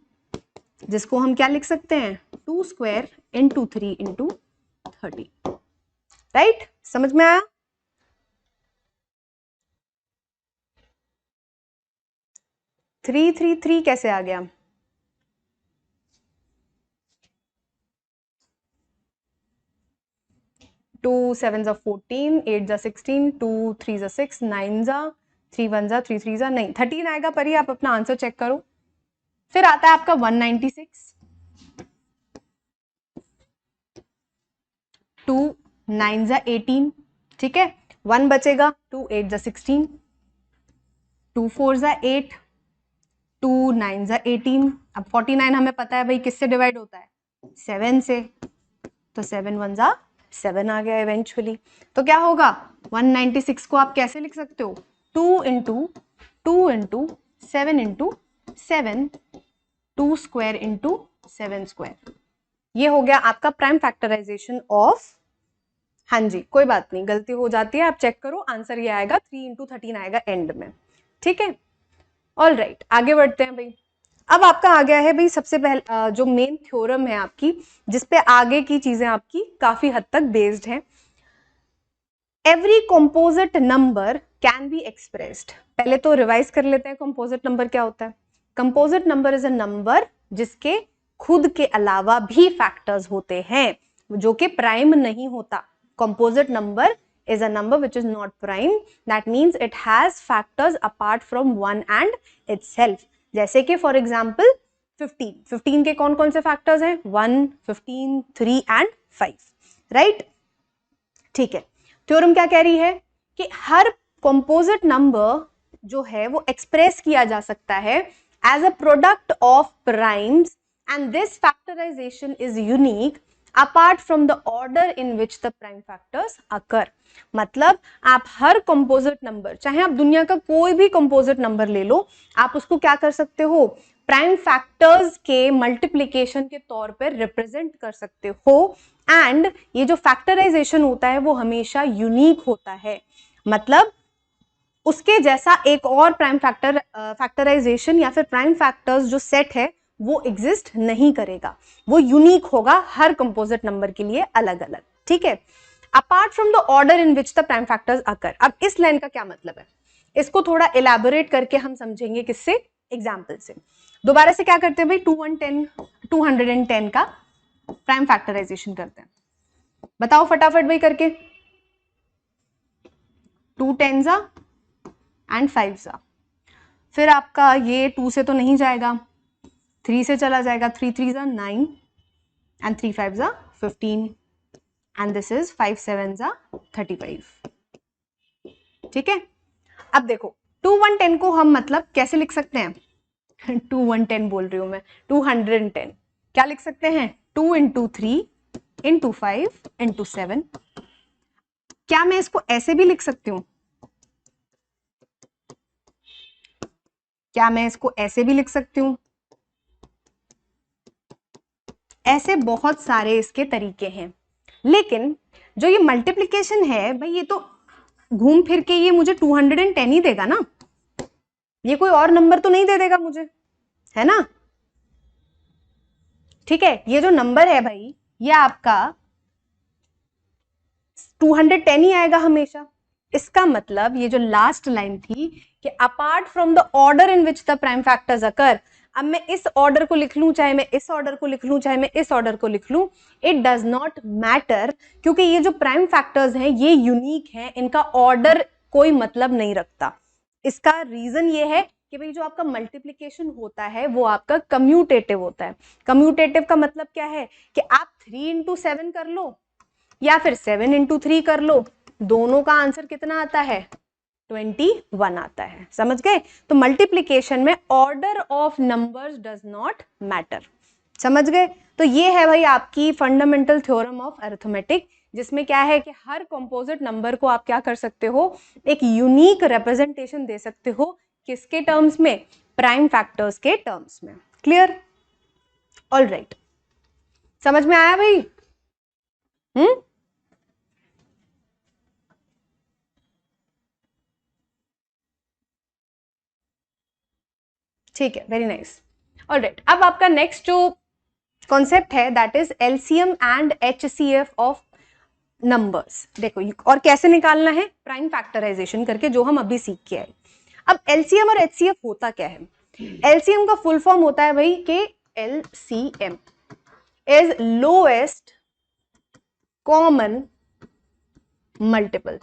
जिसको हम क्या लिख सकते हैं, 2 स्क्वायर इंटू 3 इंटू 30, राइट, समझ में आया। थ्री थ्री थ्री कैसे आ गया, टू 7 14, 8 16, 2 3 6, 9 3 1 3 3 नहीं 13 आएगा, पर ही आप अपना आंसर चेक करो। फिर आता है आपका 196, 2 9 18, ठीक है, 1 बचेगा, 2 8 16, 2 4 8, 2 9 18। अब 49 हमें पता है भाई किससे डिवाइड होता है, 7 से, तो 7 1 7 आ गया इवेंचुअली। तो क्या होगा, 196 को आप कैसे लिख सकते हो, 2 into 2 into 7 into 7, 2 square into 7 square. ये हो गया आपका प्राइम फैक्टराइजेशन ऑफ, हाँ जी कोई बात नहीं, गलती हो जाती है, आप चेक करो, आंसर ये आएगा 3 इंटू 13 आएगा एंड में। ठीक है, ऑल राइट, आगे बढ़ते हैं भाई। अब आपका आ गया है भाई सबसे पहले जो मेन थ्योरम है आपकी, जिसपे आगे की चीजें आपकी काफी हद तक बेस्ड हैं। Every composite number can be expressed, पहले तो रिवाइज कर लेते हैं कंपोजिट नंबर क्या होता है। Composite number is a number जिसके खुद के अलावा भी फैक्टर्स होते हैं, जो कि प्राइम नहीं होता। Composite number is a number which is not prime, that means it has factors apart from one and itself। जैसे कि फॉर एग्जाम्पल 15 के कौन कौन से फैक्टर्स हैं, 1 15 3 एंड 5, राइट। ठीक है, थ्योरम क्या कह रही है कि हर कंपोजिट नंबर जो है वो एक्सप्रेस किया जा सकता है as a product of primes and this factorisation is unique apart from the order in which the prime factors occur. मतलब आप हर कंपोजिट नंबर, चाहे आप दुनिया का कोई भी कंपोजिट नंबर ले लो, आप उसको क्या कर सकते हो, प्राइम फैक्टर्स के मल्टीप्लीकेशन के तौर पर रिप्रेजेंट कर सकते हो। एंड ये जो फैक्टराइजेशन होता है वो हमेशा यूनिक होता है। मतलब उसके जैसा एक और प्राइम फैक्टर फैक्टराइजेशन या फिर प्राइम फैक्टर्स जो सेट है वो एग्जिस्ट नहीं करेगा, वो यूनिक होगा हर कंपोजिट नंबर के लिए अलग अलग, ठीक है। Apart from the order in which the prime factors occur. अब इस लाइन का क्या मतलब है, इसको थोड़ा इलैबोरेट करके हम समझेंगे, किससे, एग्जाम्पल से। दोबारा से क्या करते हैं भाई, 210 का प्राइम फैक्टराइजेशन करते हैं, बताओ फटाफट भाई करके। 2 10s एंड 5s, फिर आपका ये 2 से तो नहीं जाएगा, 3 से चला जाएगा, 3 3s 9 and 3 5s 15 and this is 5 7s 35, ठीक है। अब देखो 2 1 10 को हम मतलब कैसे लिख सकते हैं 2 1 10 बोल रही हूं मैं, 210 क्या लिख सकते हैं, 2 into 3 into 5 into 7। क्या मैं इसको ऐसे भी लिख सकती हूं, क्या मैं इसको ऐसे भी लिख सकती हूं, ऐसे बहुत सारे इसके तरीके हैं, लेकिन जो ये मल्टीप्लिकेशन है भाई ये तो घूम फिर के ये मुझे 210 ही देगा ना, ये कोई और नंबर तो नहीं दे देगा मुझे, है ना, ठीक है। ये जो नंबर है भाई ये आपका 210 ही आएगा हमेशा। इसका मतलब ये जो लास्ट लाइन थी कि apart from the order in which the prime factors occur, अब मैं इस ऑर्डर को लिख लूं, चाहे मैं इस ऑर्डर को लिख लूं, चाहे मैं इस ऑर्डर को लिख लूं, इट डज नॉट मैटर, क्योंकि ये जो प्राइम फैक्टर्स हैं ये यूनिक हैं, इनका ऑर्डर कोई मतलब नहीं रखता। इसका रीजन ये है कि भाई जो आपका मल्टीप्लीकेशन होता है वो आपका कम्यूटेटिव होता है। कम्यूटेटिव का मतलब क्या है कि आप 3 into 7 कर लो या फिर 7 into 3 कर लो, दोनों का आंसर कितना आता है, 21 आता है, समझ गए। तो मल्टीप्लीकेशन में order of numbers does not matter, समझ गए। तो ये है भाई आपकी फंडामेंटल थ्योरम ऑफ अरिथमेटिक, जिसमें क्या है कि हर कंपोजिट नंबर को आप क्या कर सकते हो, एक यूनिक रिप्रेजेंटेशन दे सकते हो, किसके टर्म्स में, प्राइम फैक्टर्स के टर्म्स में। क्लियर, ऑल राइट, समझ में आया भाई। ठीक है, वेरी नाइस, ऑल राइट। अब आपका नेक्स्ट जो कॉन्सेप्ट है that is LCM and HCF of numbers. देखो और कैसे निकालना है, प्राइम फैक्टराइजेशन करके, जो हम अभी सीख के आए। अब एलसीएम और एचसीएफ होता क्या है, एलसीएम का फुल फॉर्म होता है भाई कि LCM is lowest common multiple,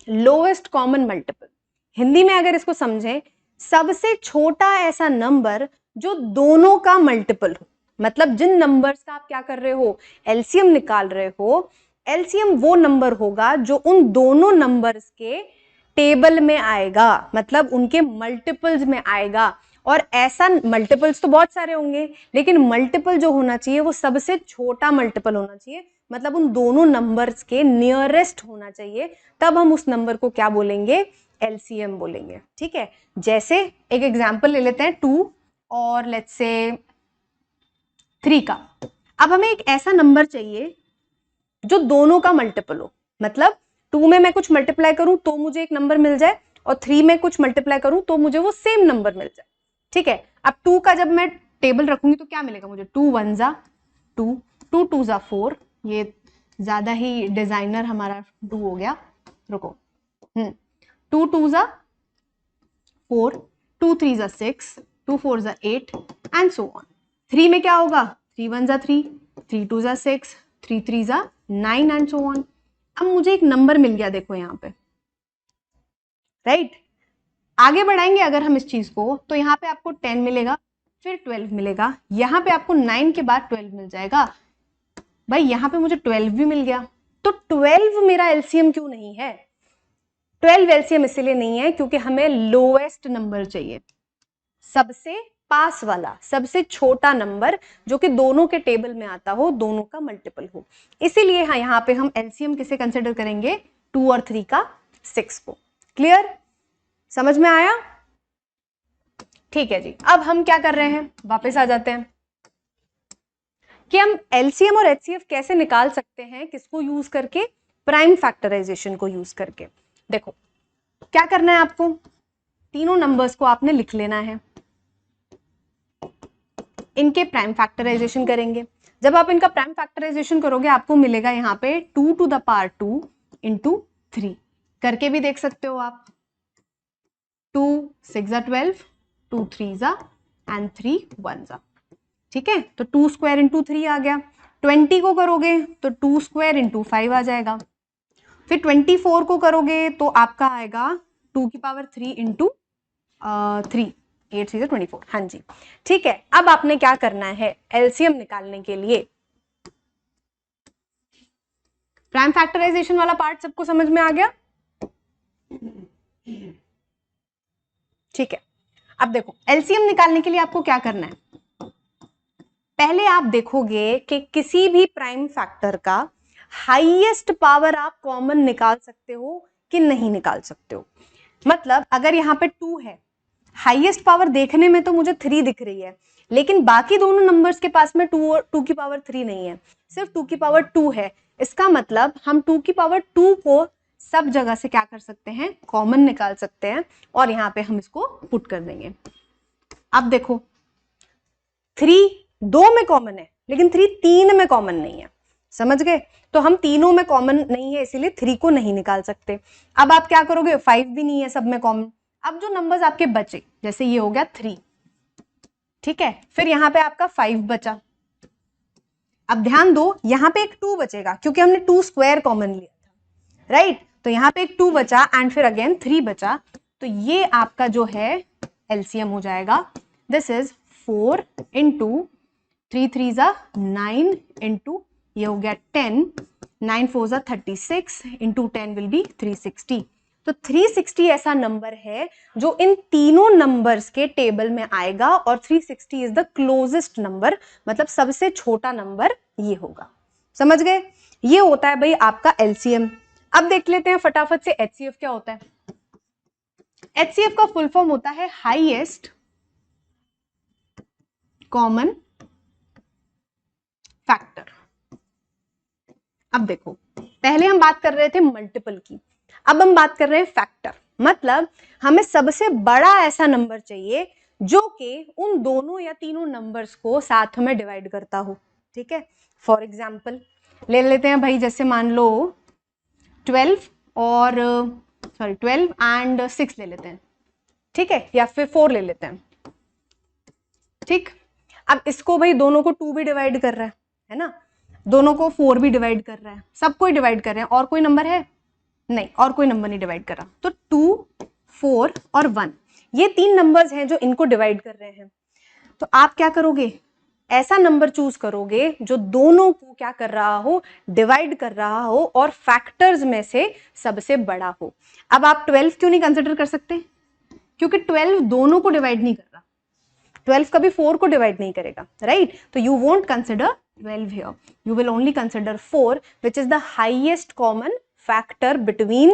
lowest common multiple. Hindi में अगर इसको समझें, सबसे छोटा ऐसा नंबर जो दोनों का मल्टीपल हो, मतलब जिन नंबर्स का आप क्या कर रहे हो, एलसीएम निकाल रहे हो, एलसीएम वो नंबर होगा जो उन दोनों नंबर्स के टेबल में आएगा, मतलब उनके मल्टीपल्स में आएगा। और ऐसा मल्टीपल्स तो बहुत सारे होंगे, लेकिन मल्टीपल जो होना चाहिए वो सबसे छोटा मल्टीपल होना चाहिए, मतलब उन दोनों नंबर्स के नियरेस्ट होना चाहिए, तब हम उस नंबर को क्या बोलेंगे, एलसीएम बोलेंगे, ठीक है। जैसे एक एग्जांपल ले लेते हैं 2 और लेट्स से 3 का। अब हमें एक ऐसा नंबर चाहिए जो दोनों का मल्टीपल हो, मतलब 2 में मैं कुछ मल्टीप्लाई करूं तो मुझे एक नंबर मिल जाए, और 3 में कुछ मल्टीप्लाई करूं तो मुझे वो सेम नंबर मिल जाए, ठीक है। अब 2 का जब मैं टेबल रखूंगी तो क्या मिलेगा मुझे, 2 1s 2, 2 2s 4, ये ज्यादा ही डिजाइनर हमारा 2 हो गया, रुको, 2 2s 4, 2 3s 6, 2 4s 8 and so on. 3 में क्या होगा, 3 1s 3, 3 2s 6, 3 3s 9 and so on. अब मुझे एक नंबर मिल गया, देखो यहाँ पे, राइट। आगे बढ़ाएंगे अगर हम इस चीज को, तो यहाँ पे आपको 10 मिलेगा, फिर 12 मिलेगा, यहाँ पे आपको 9 के बाद 12 मिल जाएगा, भाई यहाँ पे मुझे 12 भी मिल गया। तो 12 मेरा एलसीएम क्यों नहीं है, 12 एलसीएम इसीलिए नहीं है क्योंकि हमें लोएस्ट नंबर चाहिए, सबसे पास वाला, सबसे छोटा नंबर जो कि दोनों के टेबल में आता हो, दोनों का मल्टीपल हो। इसीलिए हाँ यहाँ पे हम एलसीएम किसे कंसिडर करेंगे, 2 और 3 का 6 को। क्लियर, समझ में आया, ठीक है जी। अब हम क्या कर रहे हैं, वापस आ जाते हैं कि हम एलसीएम और एचसीएफ कैसे निकाल सकते हैं, किसको यूज करके, प्राइम फैक्टराइजेशन को यूज करके। देखो क्या करना है आपको, तीनों नंबर्स को आपने लिख लेना है, इनके प्राइम फैक्टराइजेशन करेंगे। जब आप इनका प्राइम फैक्टराइजेशन करोगे आपको मिलेगा यहाँ पे 2 to the power 2 into 3, करके भी देख सकते हो आप। 2 6 12, 2 3 एंड 3 1। ठीक है, तो 2 स्क्वायर इंटू 3 आ गया। 20 को करोगे तो 2 स्क्वायर इंटू 5 आ जाएगा। फिर 24 को करोगे तो आपका आएगा 2 की पावर 3 इंटू 3, 8 3 24। हाँ जी, ठीक है। अब आपने क्या करना है, एलसीएम निकालने के लिए प्राइम फैक्टराइजेशन वाला पार्ट सबको समझ में आ गया? ठीक है, अब देखो एलसीएम निकालने के लिए आपको क्या करना है, पहले आप देखोगे कि किसी भी प्राइम फैक्टर का हाईएस्ट पावर आप कॉमन निकाल सकते हो कि नहीं निकाल सकते हो। मतलब अगर यहाँ पे 2 है, हाईएस्ट पावर देखने में तो मुझे 3 दिख रही है, लेकिन बाकी दोनों नंबर्स के पास में 2 की पावर 3 नहीं है, सिर्फ 2 की पावर 2 है। इसका मतलब हम 2 की पावर 2 को सब जगह से क्या कर सकते हैं, कॉमन निकाल सकते हैं, और यहाँ पे हम इसको पुट कर देंगे। अब देखो 3 2 में कॉमन है, लेकिन 3 3 में कॉमन नहीं है, समझ गए? तो हम तीनों में कॉमन नहीं है, इसीलिए 3 को नहीं निकाल सकते। अब आप क्या करोगे, 5 भी नहीं है सब में कॉमन। अब जो नंबर्स आपके बचे, जैसे ये हो गया 3, ठीक है, फिर यहाँ पे आपका 5 बचा। अब ध्यान दो, यहाँ पे एक 2 बचेगा क्योंकि हमने 2 स्क्वायर कॉमन लिया था, राइट? तो यहाँ पे एक 2 बचा एंड फिर अगेन 3 बचा। तो ये आपका जो है एलसीएम हो जाएगा, दिस इज 4 इंटू 3 3 9 इंटू ये हो गया 10, 9 4 36 इंटू 10 विल बी 360। तो 360 ऐसा नंबर है जो इन तीनों नंबर्स के टेबल में आएगा, और 360 इज द क्लोजेस्ट नंबर, मतलब सबसे छोटा नंबर ये होगा। समझ गए? ये होता है भाई आपका एलसीएम। अब देख लेते हैं फटाफट से एचसीएफ क्या होता है। एचसीएफ का फुल फॉर्म होता है हाईएस्ट कॉमन फैक्टर। अब देखो, पहले हम बात कर रहे थे मल्टीपल की, अब हम बात कर रहे हैं फैक्टर। मतलब हमें सबसे बड़ा ऐसा नंबर चाहिए जो कि उन दोनों या तीनों नंबर्स को साथ में डिवाइड करता हो। ठीक है, फॉर एग्जाम्पल ले लेते हैं भाई, जैसे मान लो 12 और 12 एंड 6 ले लेते हैं, ठीक है, या फिर 4 ले लेते हैं। ठीक, अब इसको भाई दोनों को 2 भी डिवाइड कर रहा है ना, दोनों को 4 भी डिवाइड कर रहा है, सब कोई डिवाइड कर रहे हैं, और कोई नंबर है नहीं, और कोई नंबर नहीं डिवाइड कर रहा। तो 2 4 और 1 ये 3 नंबर्स हैं जो इनको डिवाइड कर रहे हैं। तो आप क्या करोगे, ऐसा नंबर चूज करोगे जो दोनों को क्या कर रहा हो, डिवाइड कर रहा हो, और फैक्टर्स में से सबसे बड़ा हो। अब आप 12 क्यों नहीं कंसिडर कर सकते, क्योंकि 12 दोनों को डिवाइड नहीं कर रहा, 12 कभी 4 को डिवाइड नहीं करेगा, राइट? तो you won't consider 12 here, you will only consider 4, which is the highest common factor between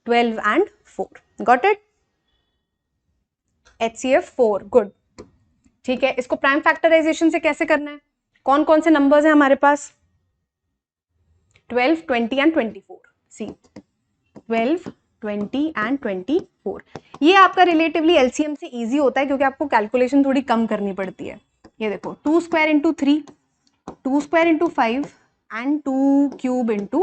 12 and 4. Got it? HCF 4, good. ठीक है, इसको प्राइम फैक्टराइजेशन से कैसे करना है, कौन कौन से नंबर्स हैं हमारे पास, 12 20 एंड 24। सी 12 20 एंड 24, ये आपका रिलेटिवली एलसीएम से इजी होता है क्योंकि आपको कैलकुलेशन थोड़ी कम करनी पड़ती है। ये देखो 2 square into 3, 2 square into 5 and 2 cube into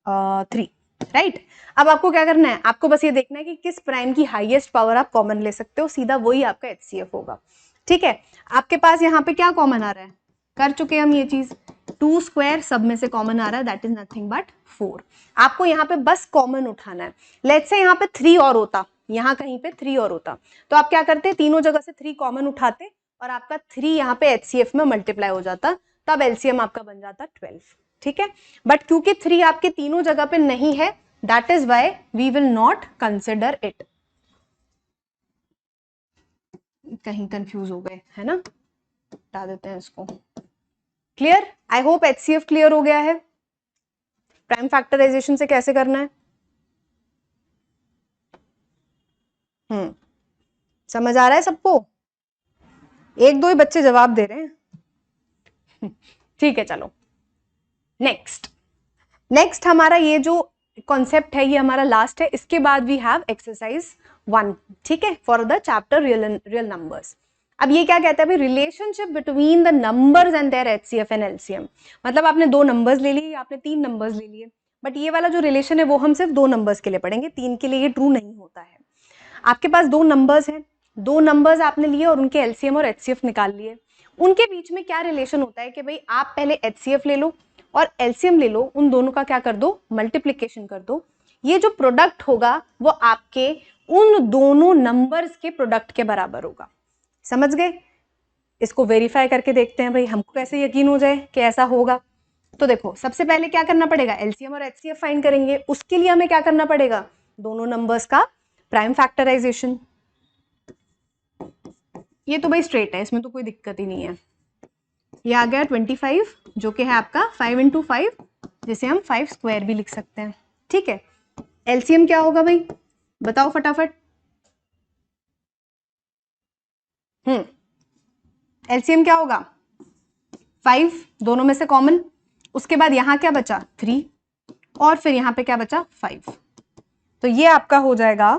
3, right? अब आपको क्या करना है, आपको बस ये देखना है कि किस प्राइम की हाईएस्ट पावर आप कॉमन ले सकते हो, सीधा वही आपका एचसीएफ होगा। ठीक है, आपके पास यहाँ पे क्या कॉमन आ रहा है, कर चुके हम ये चीज, 2 स्क्वायर सब में से कॉमन आ रहा है, दैट इज नथिंग बट 4। आपको यहाँ पे बस कॉमन उठाना है। लेट्स से यहाँ पे 3 और होता, यहाँ कहीं पे 3 और होता, तो आप क्या करते, तीनों जगह से 3 कॉमन उठाते और आपका 3 यहाँ पे एचसीएफ में मल्टीप्लाई हो जाता, तब एलसीएम आपका बन जाता 12। ठीक है, बट क्योंकि 3 आपके तीनों जगह पे नहीं है, that is why we will not consider it. कहीं कंफ्यूज हो गए है ना, हटा देते हैं इसको। Clear? I hope HCF clear हो गया है, प्राइम फैक्टराइजेशन से कैसे करना है। समझ आ रहा है सबको? एक दो ही बच्चे जवाब दे रहे हैं। ठीक है, चलो नेक्स्ट। नेक्स्ट हमारा ये जो कॉन्सेप्ट है ये हमारा लास्ट है, इसके बाद वी हैव एक्सरसाइज 1, ठीक है, for the chapter real numbers. अब ये क्या कहता है भाई, relationship between the numbers and their HCF and LCM. मतलब आपने 2 नंबर्स ले लिए, आपने 3 नंबर्स ले लिए, बट ये वाला जो रिलेशन है वो हम सिर्फ 2 नंबर्स के लिए पढ़ेंगे, 3 के लिए ये ट्रू नहीं होता है। आपके पास 2 नंबर्स हैं, 2 नंबर्स आपने लिए और उनके एलसीएम और एचसीएफ निकाल लिए, उनके बीच में क्या रिलेशन होता है कि भाई आप पहले एचसीएफ ले लो और एलसीएम ले लो, उन दोनों का क्या कर दो, मल्टीप्लिकेशन कर दो। ये जो प्रोडक्ट होगा वो आपके उन दोनों नंबर्स के प्रोडक्ट के बराबर होगा। समझ गए? इसको वेरीफाई करके देखते हैं भाई हमको कैसे यकीन हो जाए कि ऐसा होगा। तो देखो सबसे पहले क्या करना पड़ेगा, एलसीएम और एचसीएफ फाइंड करेंगे। उसके लिए हमें क्या करना पड़ेगा, दोनों नंबर्स का प्राइम फैक्टराइजेशन। ये तो भाई स्ट्रेट है, इसमें तो कोई दिक्कत ही नहीं है। ये आ गया 25 जो कि है आपका 5 × 5, जिसे हम 5 स्क्वायर भी लिख सकते हैं, ठीक है। एलसीएम क्या होगा भाई, बताओ फटाफट। एलसीएम क्या होगा, 5, दोनों में से कॉमन, उसके बाद यहां क्या बचा 3 और फिर यहां पे क्या बचा 5, तो ये आपका हो जाएगा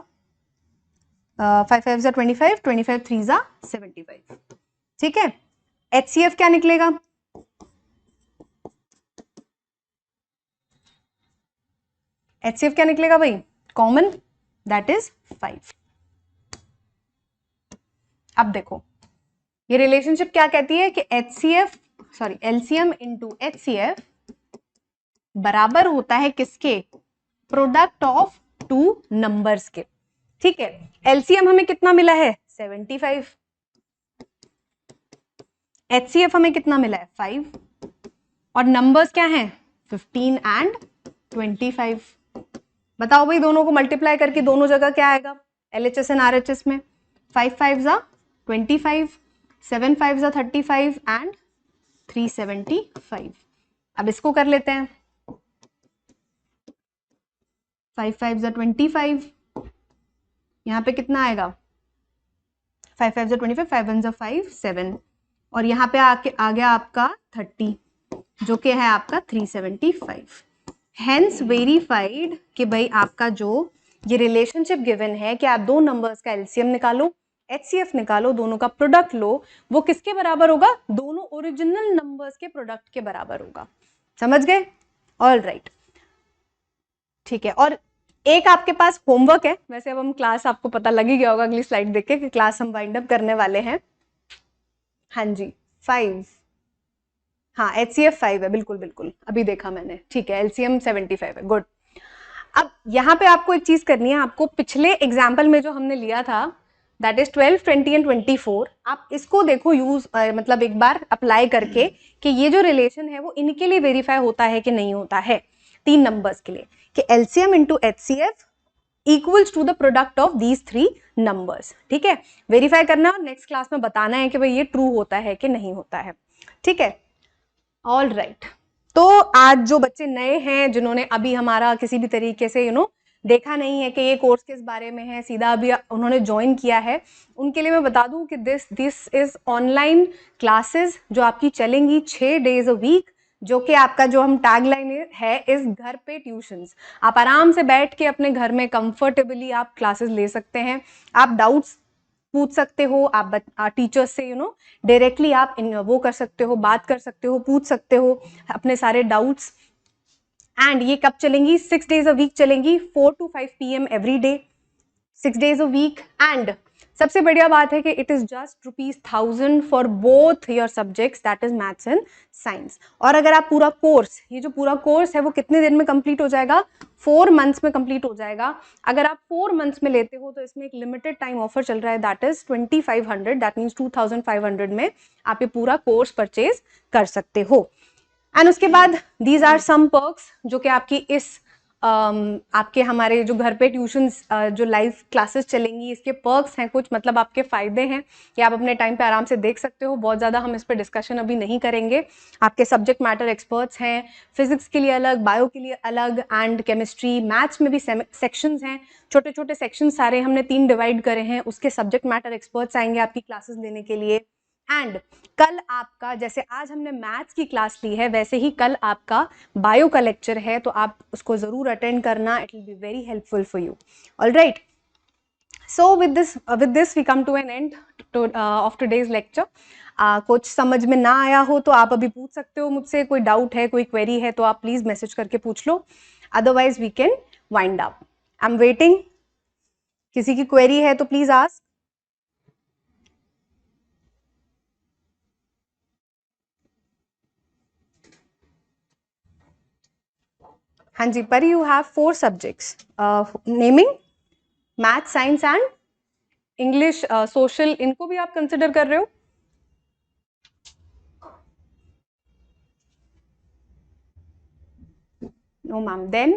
5 5 25, 25 3 75, ठीक है। एचसीएफ क्या निकलेगा, एचसीएफ क्या निकलेगा भाई, कॉमन, दैट इज 5। अब देखो ये रिलेशनशिप क्या कहती है कि एलसीएम इंटू एचसीएफ बराबर होता है किसके, प्रोडक्ट ऑफ 2 नंबर्स के, ठीक है। एलसीएम हमें कितना मिला है 75, एचसीएफ हमें कितना मिला है 5, और नंबर्स क्या हैं 15 एंड 25। बताओ भाई दोनों को मल्टीप्लाई करके दोनों जगह क्या आएगा, एलएचएस एंड आरएचएस में 5 5 25, 7 5 35 एंड 375। अब इसको कर लेते हैं, 5 5 25, यहाँ पे कितना आएगा 5 5 25, 5 1 5 7, और यहाँ पे आ गया आपका 30 जो कि है आपका 375। हेंस वेरीफाइड कि भाई आपका जो ये रिलेशनशिप गिवन है कि आप 2 नंबर्स का एलसीएम निकालो, एचसीएफ निकालो, दोनों का प्रोडक्ट लो, वो किसके बराबर होगा, दोनों ओरिजिनल नंबर्स के प्रोडक्ट के बराबर होगा। समझ गए? ऑल राइट, ठीक है। और एक आपके पास होमवर्क है, वैसे अब हम क्लास आपको पता लग ही गया होगा अगली स्लाइड देख के कि क्लास हम वाइंड अप करने वाले हैं। हाँ जी 5, हाँ एचसीएफ 5 है, बिल्कुल बिल्कुल अभी देखा मैंने, ठीक है। एलसीएम 75 है, गुड। अब यहाँ पे आपको एक चीज करनी है, आपको पिछले एग्जाम्पल में जो हमने लिया था दैट इज 12 20 एंड 24, आप इसको देखो यूज मतलब एक बार अप्लाई करके कि ये जो रिलेशन है वो इनके लिए वेरीफाई होता है कि नहीं होता है, 3 नंबर्स के लिए, कि LCM into HCF equals to the product of these 3 numbers, ठीक है। वेरीफाई करना और नेक्स्ट क्लास में बताना है कि भाई ये ट्रू होता है कि नहीं होता है, ठीक है। ऑल राइट, तो आज जो बच्चे नए हैं जिन्होंने अभी हमारा किसी भी तरीके से देखा नहीं है कि ये कोर्स किस बारे में है, सीधा अभी उन्होंने ज्वाइन किया है, उनके लिए मैं बता दूं कि दिस इज ऑनलाइन क्लासेस जो आपकी चलेंगी 6 days a वीक, जो कि आपका जो हम टैगलाइन है इस घर पे ट्यूशंस। आप आराम से बैठ के अपने घर में कंफर्टेबली आप क्लासेस ले सकते हैं, आप डाउट्स पूछ सकते हो, आप टीचर्स से डायरेक्टली आप वो कर सकते हो, बात कर सकते हो, पूछ सकते हो अपने सारे डाउट्स। एंड ये कब चलेंगी, 6 days a वीक चलेंगी, 4 to 5 PM every day, 6 days a week. And सबसे बढ़िया बात है कि it is just ₹1000 for both your subjects, that is maths and science. और अगर आप पूरा कोर्स, ये जो पूरा कोर्स है वो कितने दिन में कंप्लीट हो जाएगा, 4 months में कंप्लीट हो जाएगा। अगर आप 4 months में लेते हो तो इसमें एक लिमिटेड टाइम ऑफर चल रहा है, दैट इज 2500, दैट मीन्स 2500 में आप ये पूरा कोर्स परचेज कर सकते हो। एंड उसके बाद दीज आर सम पर्क्स जो कि आपकी इस आपके हमारे जो घर पे ट्यूशंस जो लाइव क्लासेस चलेंगी, इसके पर्क्स हैं कुछ, मतलब आपके फायदे हैं कि आप अपने टाइम पे आराम से देख सकते हो। बहुत ज़्यादा हम इस पर डिस्कशन अभी नहीं करेंगे। आपके सब्जेक्ट मैटर एक्सपर्ट्स हैं, फिजिक्स के लिए अलग, बायो के लिए अलग, एंड केमिस्ट्री, मैथ्स में भी सेक्शंस हैं, छोटे छोटे सेक्शन सारे हमने 3 डिवाइड करे हैं, उसके सब्जेक्ट मैटर एक्सपर्ट्स आएंगे आपकी क्लासेस लेने के लिए। एंड कल आपका, जैसे आज हमने मैथ्स की क्लास ली है, वैसे ही कल आपका बायो का लेक्चर है, तो आप उसको ज़रूर अटेंड करना. It will be very helpful for you. Alright, so with this we come to an end of today's lecture. कुछ समझ में ना आया हो तो आप अभी पूछ सकते हो मुझसे, कोई डाउट है, कोई क्वेरी है तो आप प्लीज मैसेज करके पूछ लो, otherwise we can wind up. I am waiting. किसी की क्वेरी है तो प्लीज आस्क. हाँ जी, पर you have 4 subjects, naming, math, science and English, social, इनको भी आप कंसिडर कर रहे हो? No ma'am. देन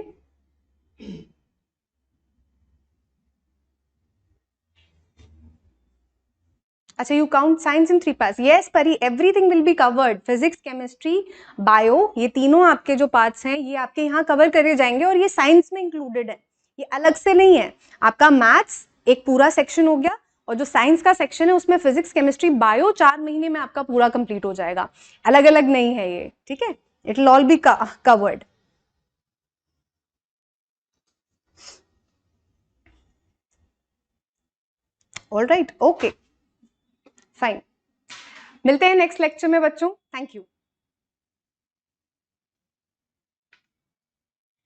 अच्छा, you count science in 3 parts. Yes Pari, everything will be covered. Physics, chemistry, bio, ये तीनों आपके जो पार्ट्स हैं ये आपके यहाँ कवर करे जाएंगे, और ये साइंस में इंक्लूडेड है, ये अलग से नहीं है. आपका मैथ्स एक पूरा सेक्शन हो गया, और जो साइंस का सेक्शन है उसमें फिजिक्स, केमिस्ट्री, बायो 4 महीने में आपका पूरा कंप्लीट हो जाएगा. अलग अलग नहीं है ये, ठीक है. It will all be covered. All right, okay, fine. मिलते हैं नेक्स्ट लेक्चर में बच्चों. Thank you.